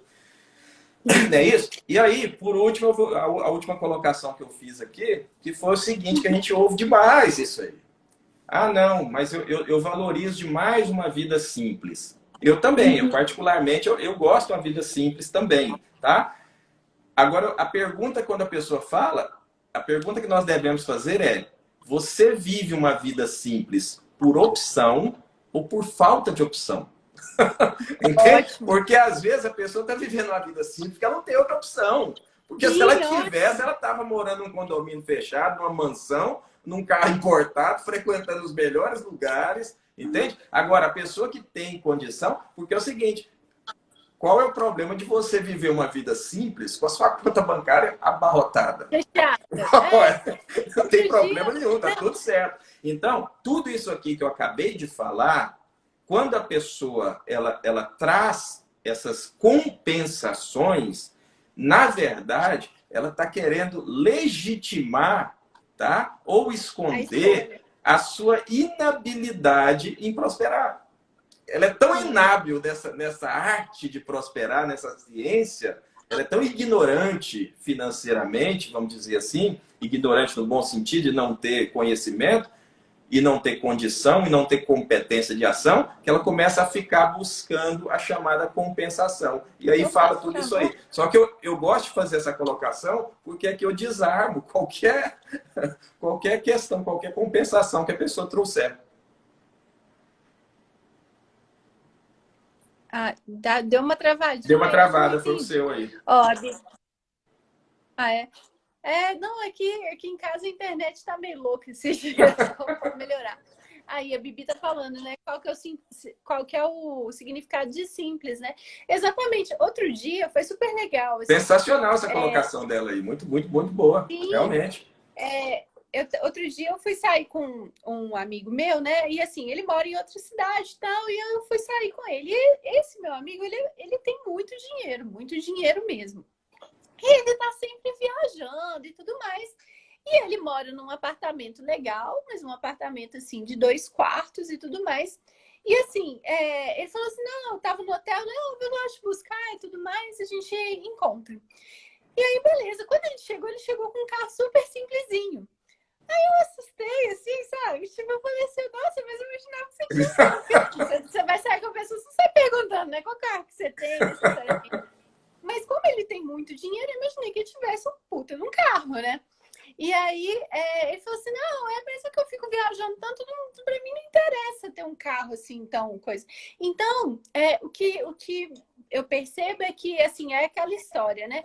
Não é isso? E aí, por último, a última colocação que eu fiz aqui, que foi o seguinte, que a gente ouve demais isso aí. Ah, não, mas eu valorizo demais uma vida simples. Eu também, eu Uhum. particularmente, eu gosto de uma vida simples também, tá? Agora, a pergunta quando a pessoa fala, a pergunta que nós devemos fazer é: você vive uma vida simples por opção ou por falta de opção? Entende? Ótimo. Porque às vezes a pessoa está vivendo uma vida simples porque ela não tem outra opção. Porque se ela Sim, tivesse, ótimo. ela estava morando num condomínio fechado, numa mansão, num carro importado, frequentando os melhores lugares, entende? Agora, a pessoa que tem condição, porque é o seguinte, qual é o problema de você viver uma vida simples com a sua conta bancária abarrotada? Fechada. É, Não tem outro problema dia. nenhum, tá Não, tudo certo. Então, tudo isso aqui que eu acabei de falar, quando a pessoa ela traz essas compensações, na verdade, ela está querendo legitimar, tá? Ou a esconder escolha. a sua inabilidade em prosperar. Ela é tão Sim. inábil nessa arte de prosperar, nessa ciência, ela é tão ignorante financeiramente, vamos dizer assim, ignorante no bom sentido de não ter conhecimento e não ter condição e não ter competência de ação, que ela começa a ficar buscando a chamada compensação. E aí Eu fala faço tudo isso aí. favor. Só que eu gosto de fazer essa colocação porque é que eu desarmo qualquer questão, qualquer compensação que a pessoa trouxer. Ah, deu uma Deu travadinha uma aí, mas eu não travada, foi o entendi. seu aí. Ó, ah, é? É, não, aqui em casa a internet tá meio louca esses dias, então pode melhorar. Aí a Bibi tá falando, né? Qual que é o significado de simples, né? Exatamente. Outro dia foi super legal, assim. Sensacional essa colocação dela aí. Muito, muito, muito boa. Sim, Realmente. outro dia eu fui sair com um amigo meu, né? E assim, ele mora em outra cidade e tal, e eu fui sair com ele. E esse meu amigo, ele tem muito dinheiro mesmo. E ele tá sempre viajando e tudo mais. E ele mora num apartamento legal, mas um apartamento assim de 2 quartos e tudo mais. E assim, ele falou assim: não, eu tava no hotel, não, eu gosto de buscar e tudo mais, a gente encontra. E aí, beleza, quando ele chegou com um carro super simplesinho. Eu assustei, assim, sabe? Tipo, eu falei assim, nossa, mas eu imaginava que você tinha um carro. Porque assim, você vai sair com a pessoa, você sai perguntando, né? Qual carro que você tem necessariamente. Mas como ele tem muito dinheiro, eu imaginei que ele tivesse um puta num carro, né? E aí ele falou assim: não, é por isso que eu fico viajando tanto, não, pra mim não interessa ter um carro assim, então, coisa. Então, o que eu percebo é que assim, é aquela história, né?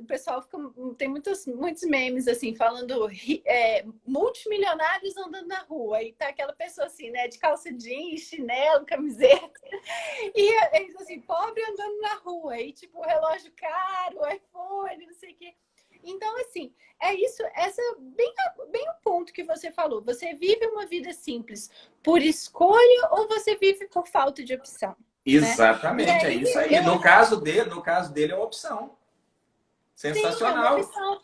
O pessoal tem muitos memes assim, falando multimilionários andando na rua, e tá aquela pessoa assim, né? De calça jeans, chinelo, camiseta. E eles assim, pobre andando na rua, e tipo, relógio caro, iPhone, não sei o quê. Então, assim, é isso, essa bem o ponto que você falou. Você vive uma vida simples por escolha ou você vive por falta de opção, né? E Exatamente, é aí isso aí. eu No caso dele é uma opção. sim, é uma Sensacional. opção.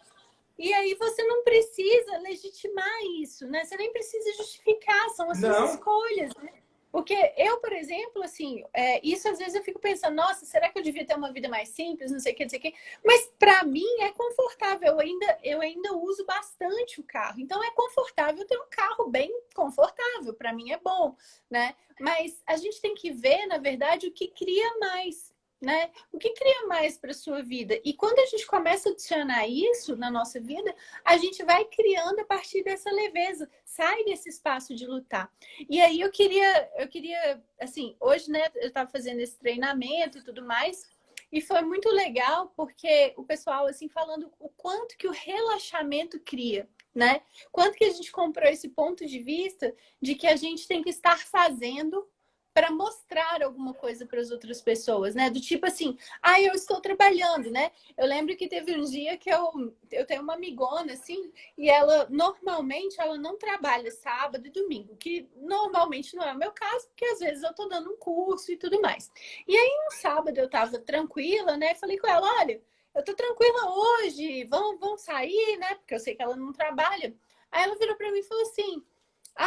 E aí você não precisa legitimar isso, né? Você nem precisa justificar, são as suas Não, escolhas, né? Porque eu, por exemplo, assim, isso às vezes eu fico pensando, nossa, será que eu devia ter uma vida mais simples, não sei o que, não sei o que. Mas para mim é confortável, eu ainda uso bastante o carro. Então é confortável ter um carro bem confortável, para mim é bom, né? Mas a gente tem que ver, na verdade, o que cria mais, né? O que cria mais para sua vida? E quando a gente começa a adicionar isso na nossa vida, a gente vai criando a partir dessa leveza, sai desse espaço de lutar. E aí eu queria, assim, hoje, né, eu estava fazendo esse treinamento e tudo mais, e foi muito legal porque o pessoal, assim, falando o quanto que o relaxamento cria, né? Quanto que a gente comprou esse ponto de vista de que a gente tem que estar fazendo para mostrar alguma coisa para as outras pessoas, né? Do tipo assim, eu estou trabalhando, né? Eu lembro que teve um dia que eu tenho uma amigona, assim, e ela, normalmente, ela não trabalha sábado e domingo, que normalmente não é o meu caso, porque às vezes eu tô dando um curso e tudo mais. E aí, um sábado eu tava tranquila, né? Falei com ela, olha, eu tô tranquila hoje, vamos sair, né? Porque eu sei que ela não trabalha. Aí ela virou para mim e falou assim,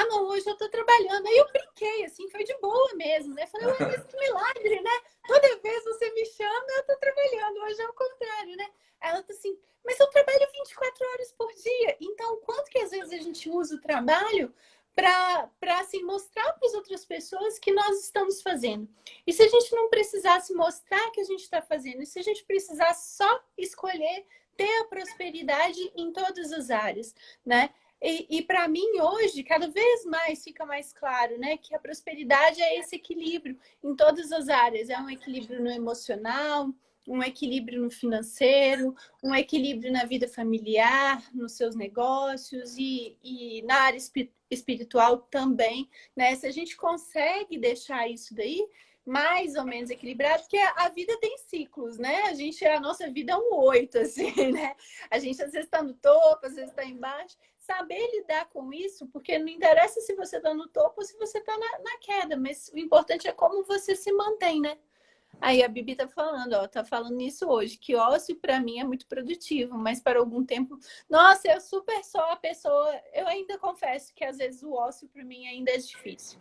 não, hoje eu tô trabalhando. Aí eu brinquei, assim, foi de boa mesmo, né? Falei, ué, mas que milagre, né? Toda vez você me chama, eu tô trabalhando. trabalho para assim, mostrar para as outras pessoas que nós estamos fazendo. E se a gente não precisasse mostrar que a gente está fazendo, e se a gente precisasse só escolher ter a prosperidade em todas as áreas, né? E para mim, hoje, cada vez mais fica mais claro, né, que a prosperidade é esse equilíbrio em todas as áreas. É um equilíbrio no emocional, um equilíbrio no financeiro, um equilíbrio na vida familiar, nos seus negócios e na área espiritual também, né? Se a gente consegue deixar isso daí mais ou menos equilibrado, porque a vida tem ciclos, né? A nossa vida é um 8, assim, né? A gente às vezes está no topo, às vezes está embaixo. Saber lidar com isso, porque não interessa se você está no topo ou se você está na queda, mas o importante é como você se mantém, né? Aí a Bibi tá falando, ó, tá falando isso hoje, que ócio para mim é muito produtivo, mas para algum tempo, nossa, eu super sou a pessoa, eu ainda confesso que às vezes o ócio para mim ainda é difícil,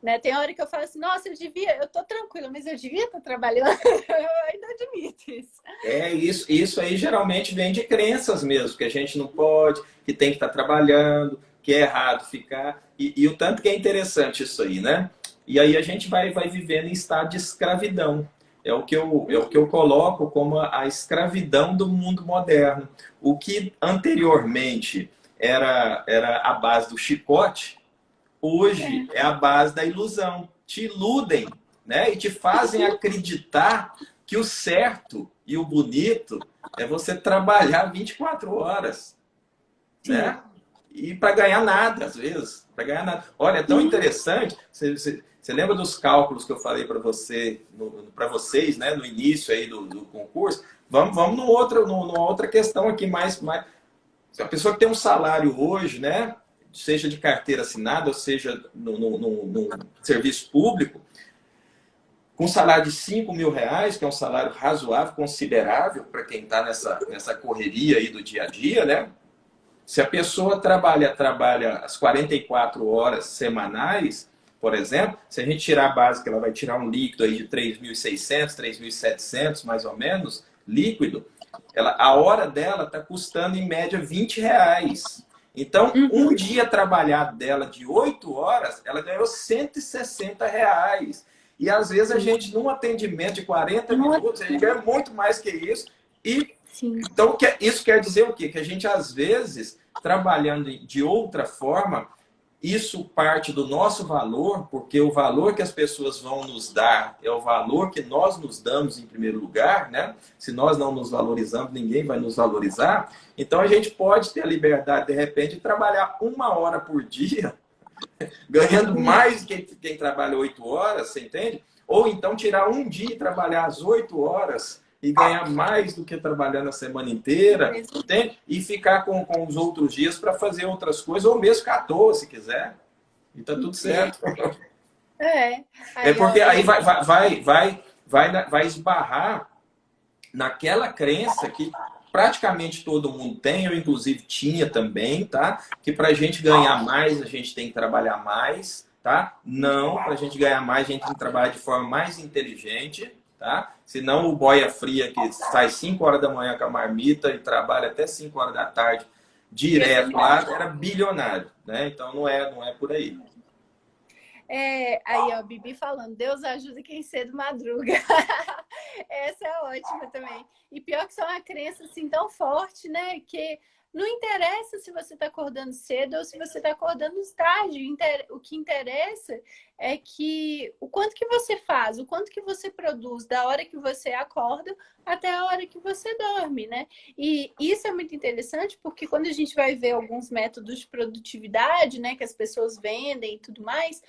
né? Tem hora que eu falo assim, nossa, eu tô tranquila, mas eu devia estar trabalhando, eu ainda admito isso. Isso aí geralmente vem de crenças mesmo, que a gente não pode, que tem que estar trabalhando, que é errado ficar, e o tanto que é interessante isso aí, né? E aí a gente vai vivendo em estado de escravidão. É o que eu coloco como a escravidão do mundo moderno. O que anteriormente era a base do chicote, hoje é a base da ilusão. Te iludem, né? E te fazem acreditar que o certo e o bonito é você trabalhar 24 horas, Sim. né? E para ganhar nada, às vezes. Para ganhar nada. Olha, é tão interessante. Você lembra dos cálculos que eu falei para para vocês, né, no início aí do concurso? Vamos numa outra questão aqui mais. Se a pessoa que tem um salário hoje, né, seja de carteira assinada, ou seja, no serviço público, com um salário de 5 mil reais, que é um salário razoável, considerável para quem está nessa correria aí do dia a dia, né? Se a pessoa trabalha as 44 horas semanais, por exemplo, se a gente tirar a base, que ela vai tirar um líquido aí de 3.600, 3.700, mais ou menos, líquido, a hora dela está custando em média 20 reais. Então, um dia trabalhado dela de 8 horas, ela ganhou 160 reais. E às vezes a gente, num atendimento de 40 minutos, a gente ganha muito mais que isso. E Sim. então, isso quer dizer o quê? Que a gente, às vezes, trabalhando de outra forma, isso parte do nosso valor, porque o valor que as pessoas vão nos dar é o valor que nós nos damos em primeiro lugar, né? Se nós não nos valorizamos, ninguém vai nos valorizar. Então, a gente pode ter a liberdade, de repente, de trabalhar 1 hora por dia, ganhando mais que quem trabalha 8 horas, você entende? Ou então tirar um dia e trabalhar as 8 horas e ganhar mais do que trabalhando a semana inteira, entende? E ficar com os outros dias para fazer outras coisas, ou mesmo 14, se quiser. E tá tudo certo. Aí, Porque ó, aí vai esbarrar naquela crença que praticamente todo mundo tem, eu inclusive tinha também, tá? Que para a gente ganhar mais, a gente tem que trabalhar mais, tá? Não, para a gente ganhar mais, a gente tem que trabalhar de forma mais inteligente, tá? Senão o boia fria que sai 5 horas da manhã com a marmita e trabalha até 5 horas da tarde direto lá, era bilionário, né? Então não é por aí. Aí, ó, Bibi falando, Deus ajuda quem cedo madruga. Essa é ótima também. E pior que isso é uma crença assim tão forte, né? Que não interessa se você está acordando cedo ou se você está acordando tarde. O que interessa é que o quanto que você faz, o quanto que você produz da hora que você acorda até a hora que você dorme, né? E isso é muito interessante porque quando a gente vai ver alguns métodos de produtividade, né, que as pessoas vendem e tudo mais,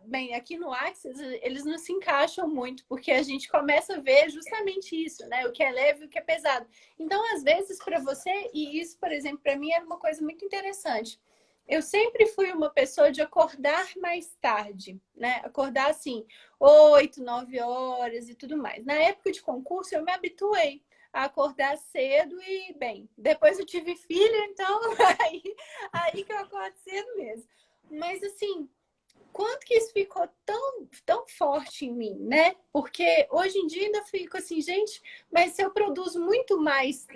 bem, aqui no Axis, eles não se encaixam muito, porque a gente começa a ver justamente isso, né? O que é leve e o que é pesado. Então, às vezes, para você, e isso, por exemplo, para mim era uma coisa muito interessante. Eu sempre fui uma pessoa de acordar mais tarde, né? Acordar assim, 8, 9 horas e tudo mais. Na época de concurso, eu me habituei a acordar cedo e, bem, depois eu tive filho, então aí que eu acordo cedo mesmo. Mas, assim, quanto que isso ficou tão forte em mim, né? Porque hoje em dia ainda fico assim, gente, mas se eu produzo muito mais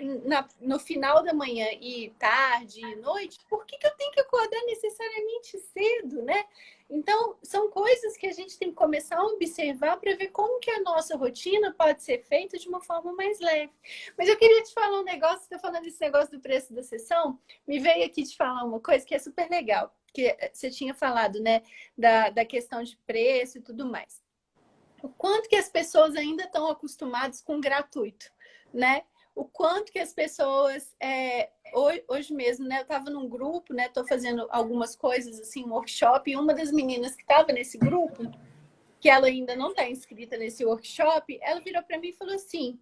no final da manhã e tarde e noite, por que eu tenho que acordar necessariamente cedo, né? Então, são coisas que a gente tem que começar a observar para ver como que a nossa rotina pode ser feita de uma forma mais leve. Mas eu queria te falar um negócio, você está falando desse negócio do preço da sessão, me veio aqui te falar uma coisa que é super legal, que você tinha falado, né, da questão de preço e tudo mais. O quanto que as pessoas ainda estão acostumadas com gratuito, né? O quanto que as pessoas, hoje mesmo, né? Eu estava num grupo, né? Estou fazendo algumas coisas, assim, um workshop, e uma das meninas que estava nesse grupo, que ela ainda não está inscrita nesse workshop, ela virou para mim e falou assim,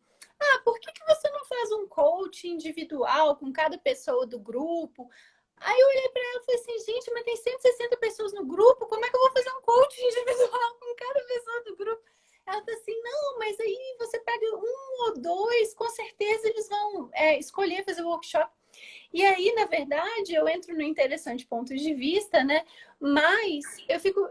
por que você não faz um coaching individual com cada pessoa do grupo? Aí eu olhei para ela e falei assim, gente, mas tem 160 pessoas no grupo, como é que eu vou fazer um coaching individual com cada pessoa do grupo? Ela falou assim, não, mas aí você pega um ou dois, com certeza eles vão escolher fazer o workshop. E aí, na verdade, eu entro no interessante ponto de vista, né? Mas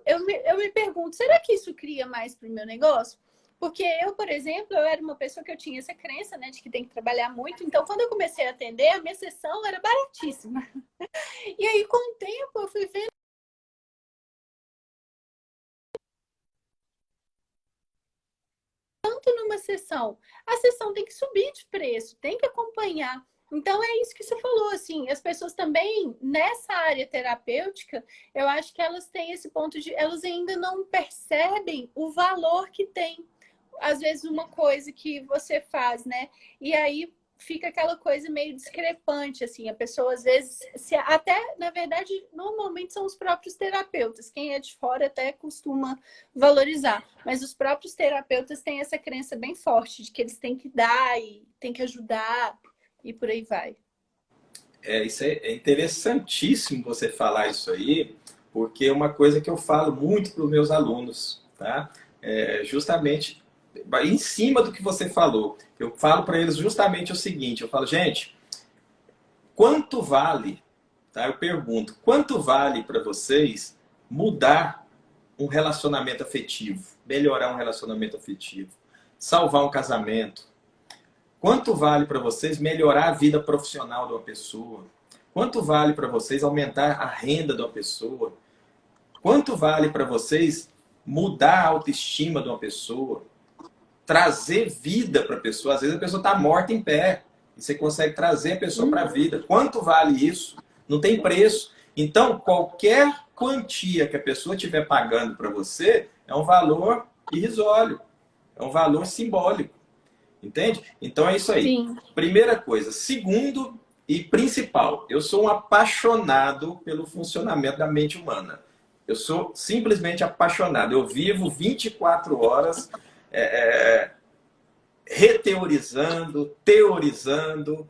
eu me pergunto, será que isso cria mais para o meu negócio? Porque eu, por exemplo, eu era uma pessoa que eu tinha essa crença, né, de que tem que trabalhar muito. Então, quando eu comecei a atender, a minha sessão era baratíssima. E aí, com o tempo, eu fui vendo tanto numa sessão. A sessão tem que subir de preço, tem que acompanhar. Então, é isso que você falou, assim, as pessoas também, nessa área terapêutica, eu acho que elas têm esse ponto de, elas ainda não percebem o valor que tem, às vezes, uma coisa que você faz, né? E aí fica aquela coisa meio discrepante, assim, a pessoa às vezes, até, na verdade, normalmente são os próprios terapeutas, quem é de fora até costuma valorizar, mas os próprios terapeutas têm essa crença bem forte de que eles têm que dar e têm que ajudar e por aí vai. Isso é interessantíssimo você falar isso aí, porque é uma coisa que eu falo muito para os meus alunos, tá? Justamente em cima do que você falou. Eu falo para eles justamente o seguinte, eu falo, gente, quanto vale, tá? Eu pergunto, quanto vale para vocês mudar um relacionamento afetivo, melhorar um relacionamento afetivo, salvar um casamento? Quanto vale para vocês melhorar a vida profissional de uma pessoa? Quanto vale para vocês aumentar a renda de uma pessoa? Quanto vale para vocês mudar a autoestima de uma pessoa? Trazer vida para a pessoa? Às vezes a pessoa está morta em pé e você consegue trazer a pessoa para a vida. Quanto vale isso? Não tem preço. Então, qualquer quantia que a pessoa estiver pagando para você é um valor irrisório, é um valor simbólico. Entende? Então é isso aí. Sim. Primeira coisa. Segundo e principal, eu sou um apaixonado pelo funcionamento da mente humana. Eu sou simplesmente apaixonado. Eu vivo 24 horas reteorizando, teorizando,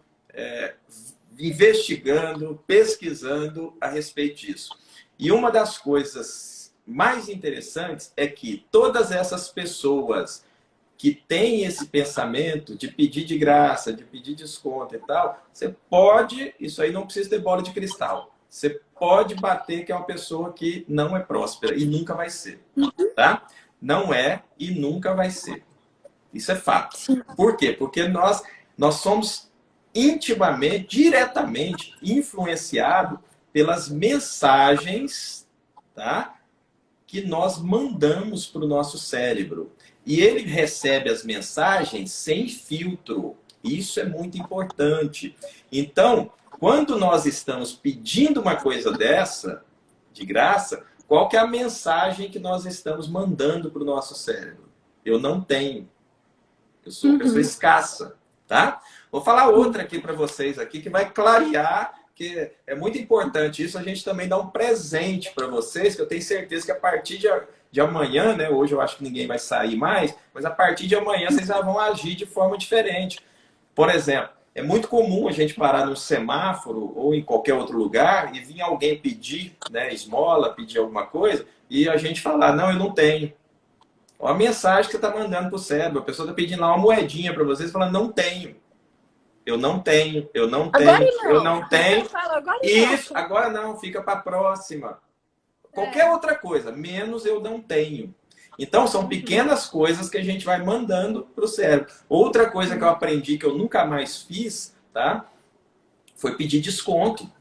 investigando, pesquisando a respeito disso. E uma das coisas mais interessantes é que todas essas pessoas que tem esse pensamento de pedir de graça, de pedir desconto e tal, você pode, isso aí não precisa ter bola de cristal. Você pode bater que é uma pessoa que não é próspera e nunca vai ser, tá? Não é e nunca vai ser. Isso é fato. Por quê? Porque nós somos intimamente, diretamente influenciados pelas mensagens, tá? Que nós mandamos para o nosso cérebro. E ele recebe as mensagens sem filtro. Isso é muito importante. Então, quando nós estamos pedindo uma coisa dessa, de graça, qual que é a mensagem que nós estamos mandando para o nosso cérebro? Eu não tenho. Eu sou pessoa escassa, tá? Vou falar outra aqui para vocês aqui que vai clarear, que é muito importante isso, a gente também dá um presente para vocês, que eu tenho certeza que a partir de amanhã, né? Hoje eu acho que ninguém vai sair mais, mas a partir de amanhã vocês já vão agir de forma diferente. Por exemplo, é muito comum a gente parar num semáforo ou em qualquer outro lugar e vir alguém pedir, né, esmola, pedir alguma coisa, e a gente falar, não, eu não tenho. Olha a mensagem que você está mandando para o cérebro. A pessoa está pedindo lá uma moedinha para vocês, falando, não tenho. Eu não tenho, eu não tenho, Agora não. eu não tenho. Agora Isso, não. agora não, fica para a próxima. Qualquer outra coisa, menos eu não tenho. Então, são pequenas coisas que a gente vai mandando para o cérebro. Outra coisa que eu aprendi, que eu nunca mais fiz, tá? Foi pedir desconto.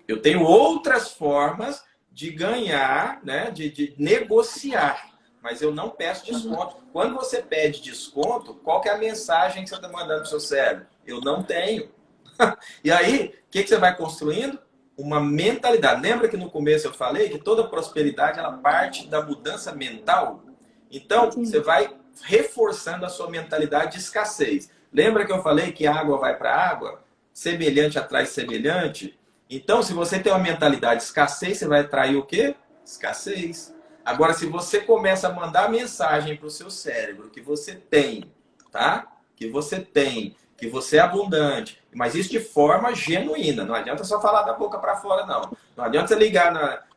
Eu tenho outras formas de ganhar, né? De negociar. Mas eu não peço desconto. Quando você pede desconto, qual que é a mensagem que você está mandando para o seu cérebro? Eu não tenho. E aí, o que você vai construindo? Uma mentalidade. Lembra que no começo eu falei que toda prosperidade ela parte da mudança mental? Então, você vai reforçando a sua mentalidade de escassez. Lembra que eu falei que água vai para água? Semelhante atrai semelhante? Então, se você tem uma mentalidade de escassez, você vai atrair o quê? Escassez. Agora, se você começa a mandar mensagem para o seu cérebro que você tem, tá? Que você é abundante, mas isso de forma genuína. Não adianta só falar da boca para fora, não. Não adianta você ligar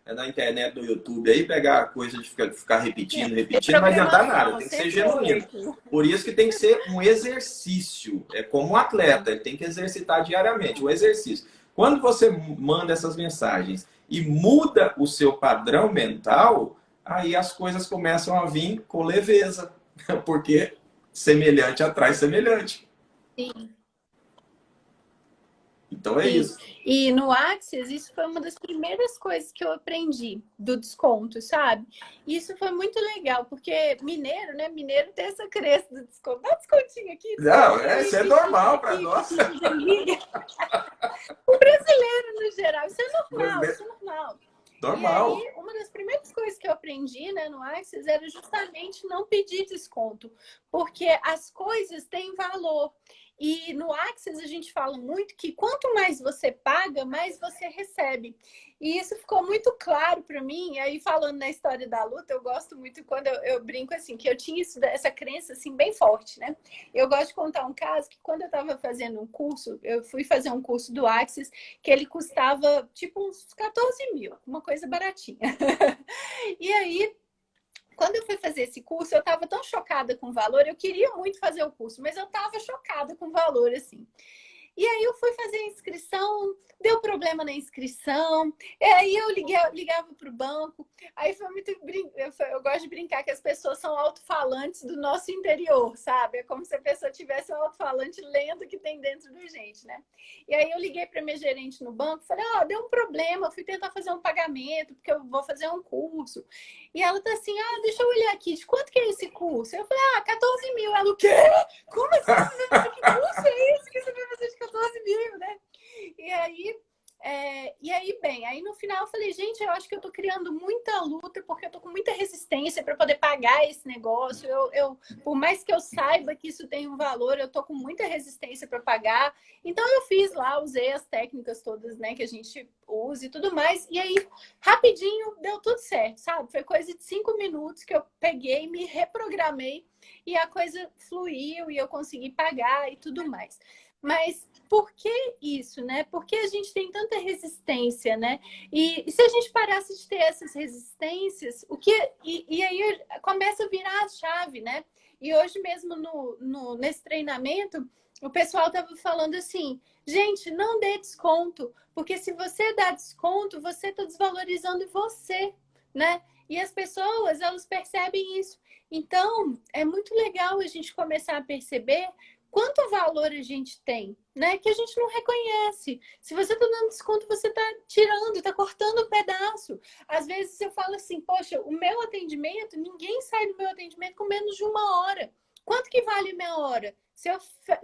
na internet, no YouTube aí, pegar coisa de ficar repetindo, não vai adiantar nada. Tem que ser genuíno. Por isso que tem que ser um exercício. É como um atleta, ele tem que exercitar diariamente. O exercício. Quando você manda essas mensagens e muda o seu padrão mental, aí as coisas começam a vir com leveza. Porque semelhante atrai semelhante. Sim. Então é isso. E no Axis, isso foi uma das primeiras coisas que eu aprendi do desconto, sabe? E isso foi muito legal, porque mineiro, né? Mineiro tem essa crença do desconto. Dá um descontinho aqui. Não, isso é normal para nós. O brasileiro, no geral, isso é normal, isso é normal. Normal. E aí, uma das primeiras coisas que eu aprendi, né, no Axis era justamente não pedir desconto, porque as coisas têm valor. E no Axis a gente fala muito que quanto mais você paga, mais você recebe. E isso ficou muito claro para mim. E aí, falando na história da luta, eu gosto muito quando eu brinco assim, que eu tinha essa crença assim, bem forte, né? Eu gosto de contar um caso que quando eu estava fazendo um curso, eu fui fazer um curso do Axis, que ele custava tipo uns 14 mil, uma coisa baratinha. E aí, quando eu fui fazer esse curso, eu estava tão chocada com o valor, eu queria muito fazer o curso, mas eu estava chocada com o valor, assim. E aí eu fui fazer a inscrição, deu problema na inscrição, e aí eu ligava para o banco, aí foi muito... Eu gosto de brincar que as pessoas são alto-falantes do nosso interior, sabe? É como se a pessoa tivesse um alto-falante lendo o que tem dentro da gente, né? E aí eu liguei para minha gerente no banco, falei, deu um problema, eu fui tentar fazer um pagamento, porque eu vou fazer um curso. E ela tá assim, deixa eu olhar aqui, de quanto que é esse curso? Eu falei, 14 mil. Ela, o quê? Como assim? Que curso é esse que você vai fazer de 14 mil, né? E aí, bem, aí no final eu falei, gente, eu acho que eu tô criando muita luta, porque eu tô com muita resistência para poder pagar esse negócio. Por mais que eu saiba que isso tem um valor, eu tô com muita resistência para pagar. Então eu fiz lá, usei as técnicas todas, né, que a gente usa e tudo mais. E aí, rapidinho, deu tudo certo, sabe? Foi coisa de 5 minutos que eu peguei, me reprogramei e a coisa fluiu e eu consegui pagar e tudo mais. Mas por que isso, né? Por que a gente tem tanta resistência, né? E se a gente parasse de ter essas resistências, e aí começa a virar a chave, né? E hoje mesmo nesse treinamento, o pessoal estava falando assim, gente, não dê desconto, porque se você dá desconto, você está desvalorizando você, né? E as pessoas, elas percebem isso. Então, é muito legal a gente começar a perceber quanto valor a gente tem, né? Que a gente não reconhece. Se você está dando desconto, você está tirando, está cortando um pedaço. Às vezes eu falo assim, poxa, o meu atendimento, ninguém sai do meu atendimento com menos de 1 hora. Quanto que vale minha hora? Se eu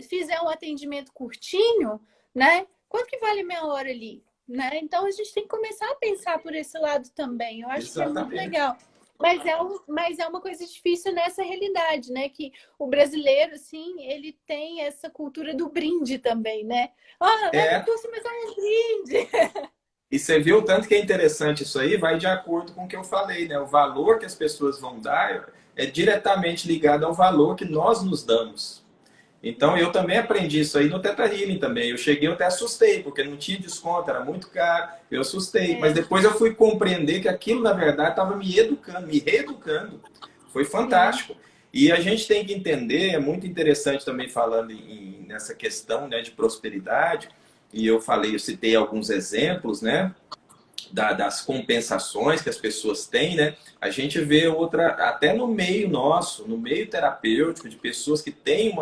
fizer um atendimento curtinho, né? Quanto que vale minha hora ali? Né? Então a gente tem que começar a pensar por esse lado também. Eu acho que é muito legal. Mas é uma coisa difícil nessa realidade, né? Que o brasileiro, assim, ele tem essa cultura do brinde também, né? Leva o curso, mas é um brinde. E você viu o tanto que é interessante isso aí, vai de acordo com o que eu falei, né? O valor que as pessoas vão dar é diretamente ligado ao valor que nós nos damos. Então, eu também aprendi isso aí no Theta Healing também. Eu cheguei, eu até assustei, porque não tinha desconto, era muito caro. Eu assustei. Mas depois eu fui compreender que aquilo, na verdade, estava me educando, me reeducando. Foi fantástico. E a gente tem que entender, é muito interessante também falando nessa questão, né, de prosperidade. E eu citei alguns exemplos, né? das compensações que as pessoas têm, né? A gente vê outra, até no meio nosso, no meio terapêutico, de pessoas que têm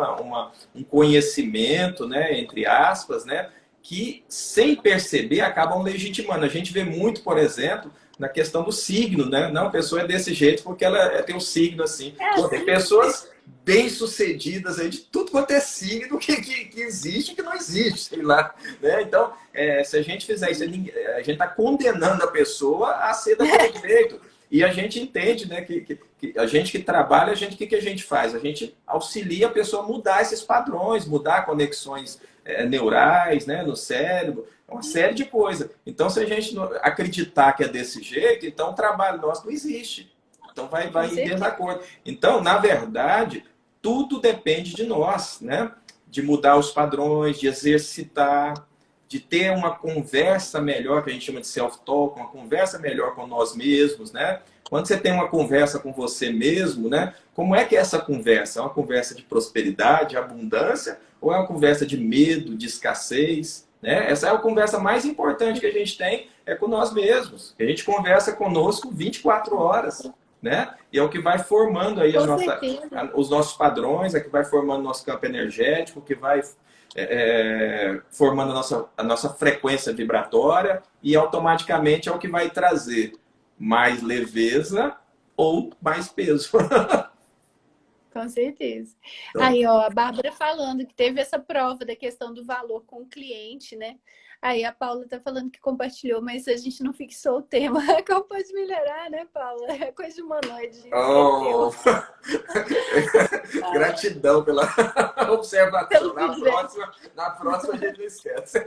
um conhecimento, né, entre aspas, né, que sem perceber acabam legitimando. A gente vê muito, por exemplo, na questão do signo, né? Não, a pessoa é desse jeito porque ela tem um signo assim. Pô, tem pessoas bem-sucedidas aí de tudo quanto é signo que existe e que não existe, sei lá. Né? Então, se a gente fizer isso, a gente está condenando a pessoa a ser daquele jeito. E a gente entende, né, que a gente que trabalha, o que a gente faz? A gente auxilia a pessoa a mudar esses padrões, mudar conexões neurais, né, no cérebro, uma série de coisas. Então, se a gente acreditar que é desse jeito, então o trabalho nosso não existe. Então, vai em desacordo. Então, na verdade, tudo depende de nós, né? De mudar os padrões, de exercitar, de ter uma conversa melhor, que a gente chama de self-talk, uma conversa melhor com nós mesmos, né? Quando você tem uma conversa com você mesmo, né? Como é que é essa conversa? É uma conversa de prosperidade, abundância, ou é uma conversa de medo, de escassez? Né? Essa é a conversa mais importante que a gente tem, é com nós mesmos. A gente conversa conosco 24 horas. Né? E é o que vai formando aí os nossos padrões, é que vai formando nosso campo energético, que vai formando a nossa frequência vibratória e automaticamente é o que vai trazer mais leveza ou mais peso. Com certeza. Então, Aí, ó, a Bárbara falando que teve essa prova da questão do valor com o cliente, né? Aí a Paula tá falando que compartilhou, mas a gente não fixou o tema. Como pode melhorar, né, Paula? É coisa de humanoide. oh, gratidão pela observação. Na próxima a gente não esquece.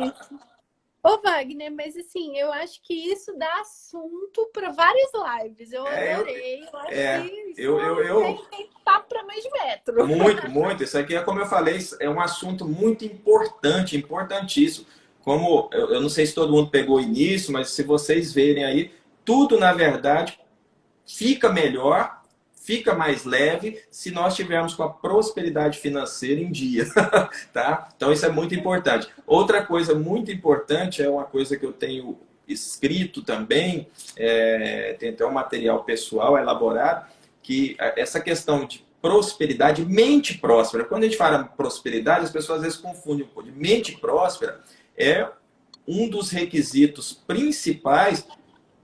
Isso. Ô, Wagner, mas assim, eu acho que isso dá assunto para várias lives. Eu adorei. Eu acho que isso tem papo para mais de metro. Muito, muito. Isso aqui é, como eu falei, é um assunto muito importante, importantíssimo. Como eu não sei se todo mundo pegou o início, mas se vocês verem aí, tudo, na verdade, fica melhor, fica mais leve se nós tivermos com a prosperidade financeira em dia, tá? Então isso é muito importante. Outra coisa muito importante é uma coisa que eu tenho escrito também, tem até um material pessoal elaborado, que essa questão de prosperidade, mente próspera. Quando a gente fala prosperidade, as pessoas às vezes confundem um pouco. Mente próspera é um dos requisitos principais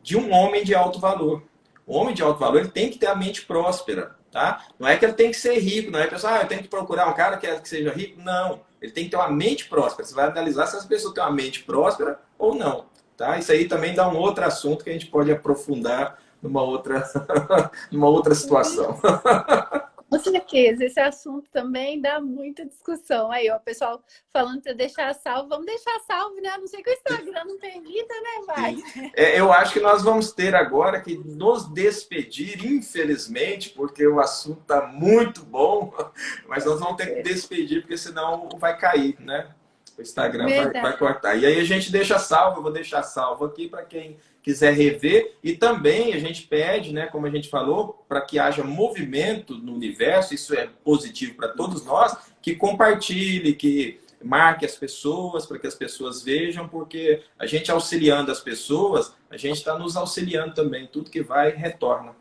de um homem de alto valor. O homem de alto valor ele tem que ter a mente próspera, tá? Não é que ele tem que ser rico, não é que eu tenho que procurar um cara que seja rico. Não, ele tem que ter uma mente próspera. Você vai analisar se essa pessoa tem uma mente próspera ou não, tá? Isso aí também dá um outro assunto que a gente pode aprofundar numa outra situação. Com certeza, esse assunto também dá muita discussão. Aí, ó, o pessoal falando para deixar salvo. Vamos deixar salvo, né? A não sei que o Instagram não permita, né, Wagner? Eu acho que nós vamos ter agora que nos despedir, infelizmente, porque o assunto está muito bom, mas nós vamos ter que despedir, porque senão vai cair, né? O Instagram vai cortar. E aí a gente deixa salvo, eu vou deixar salvo aqui para quem quiser rever. E também a gente pede, né, como a gente falou, para que haja movimento no universo, isso é positivo para todos nós, que compartilhe, que marque as pessoas, para que as pessoas vejam, porque a gente auxiliando as pessoas, a gente está nos auxiliando também. Tudo que vai, retorna.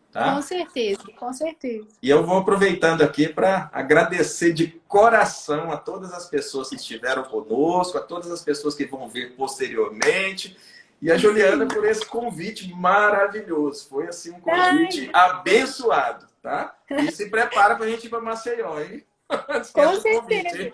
Tá? Com certeza, com certeza. E eu vou aproveitando aqui para agradecer de coração a todas as pessoas que estiveram conosco, a todas as pessoas que vão ver posteriormente. E a Juliana por esse convite maravilhoso. Foi assim um convite abençoado, tá? E se prepara para a gente ir para Maceió, hein? Com certeza.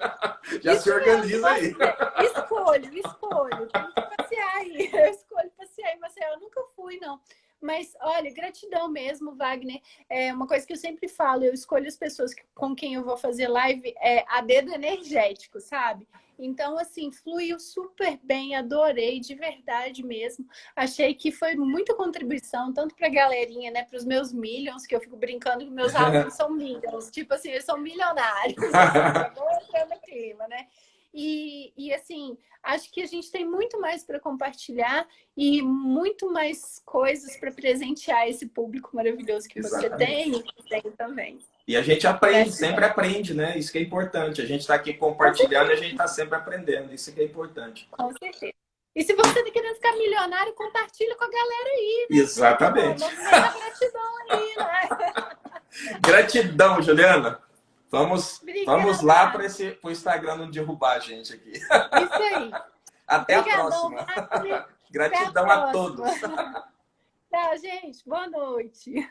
Já se organiza aí. Escolho. Tem que passear aí. Eu escolho passear em Maceió. Eu nunca fui, não. Mas, olha, gratidão mesmo, Wagner. É uma coisa que eu sempre falo, eu escolho as pessoas com quem eu vou fazer live a dedo energético, sabe? Então, assim, fluiu super bem, adorei, de verdade mesmo. Achei que foi muita contribuição, tanto para a galerinha, né, para os meus millions, que eu fico brincando que meus alunos são millions, tipo assim, eles são milionários. Agora entrando no clima, né? E assim, acho que a gente tem muito mais para compartilhar e muito mais coisas para presentear esse público maravilhoso que você tem e que tem também. E a gente aprende, sempre aprende, né? Isso que é importante. A gente está aqui compartilhando e a gente está sempre aprendendo. Isso que é importante. Com certeza. E se você tá querendo ficar milionário, compartilha com a galera aí, né? Exatamente. Movimento da gratidão aí, né? Gratidão, Juliana. Vamos lá Obrigada. para o Instagram não derrubar a gente aqui. Isso aí. Até a Obrigadão, próxima. Mari. Até a Gratidão a todos. próxima. Tchau, gente. Boa noite.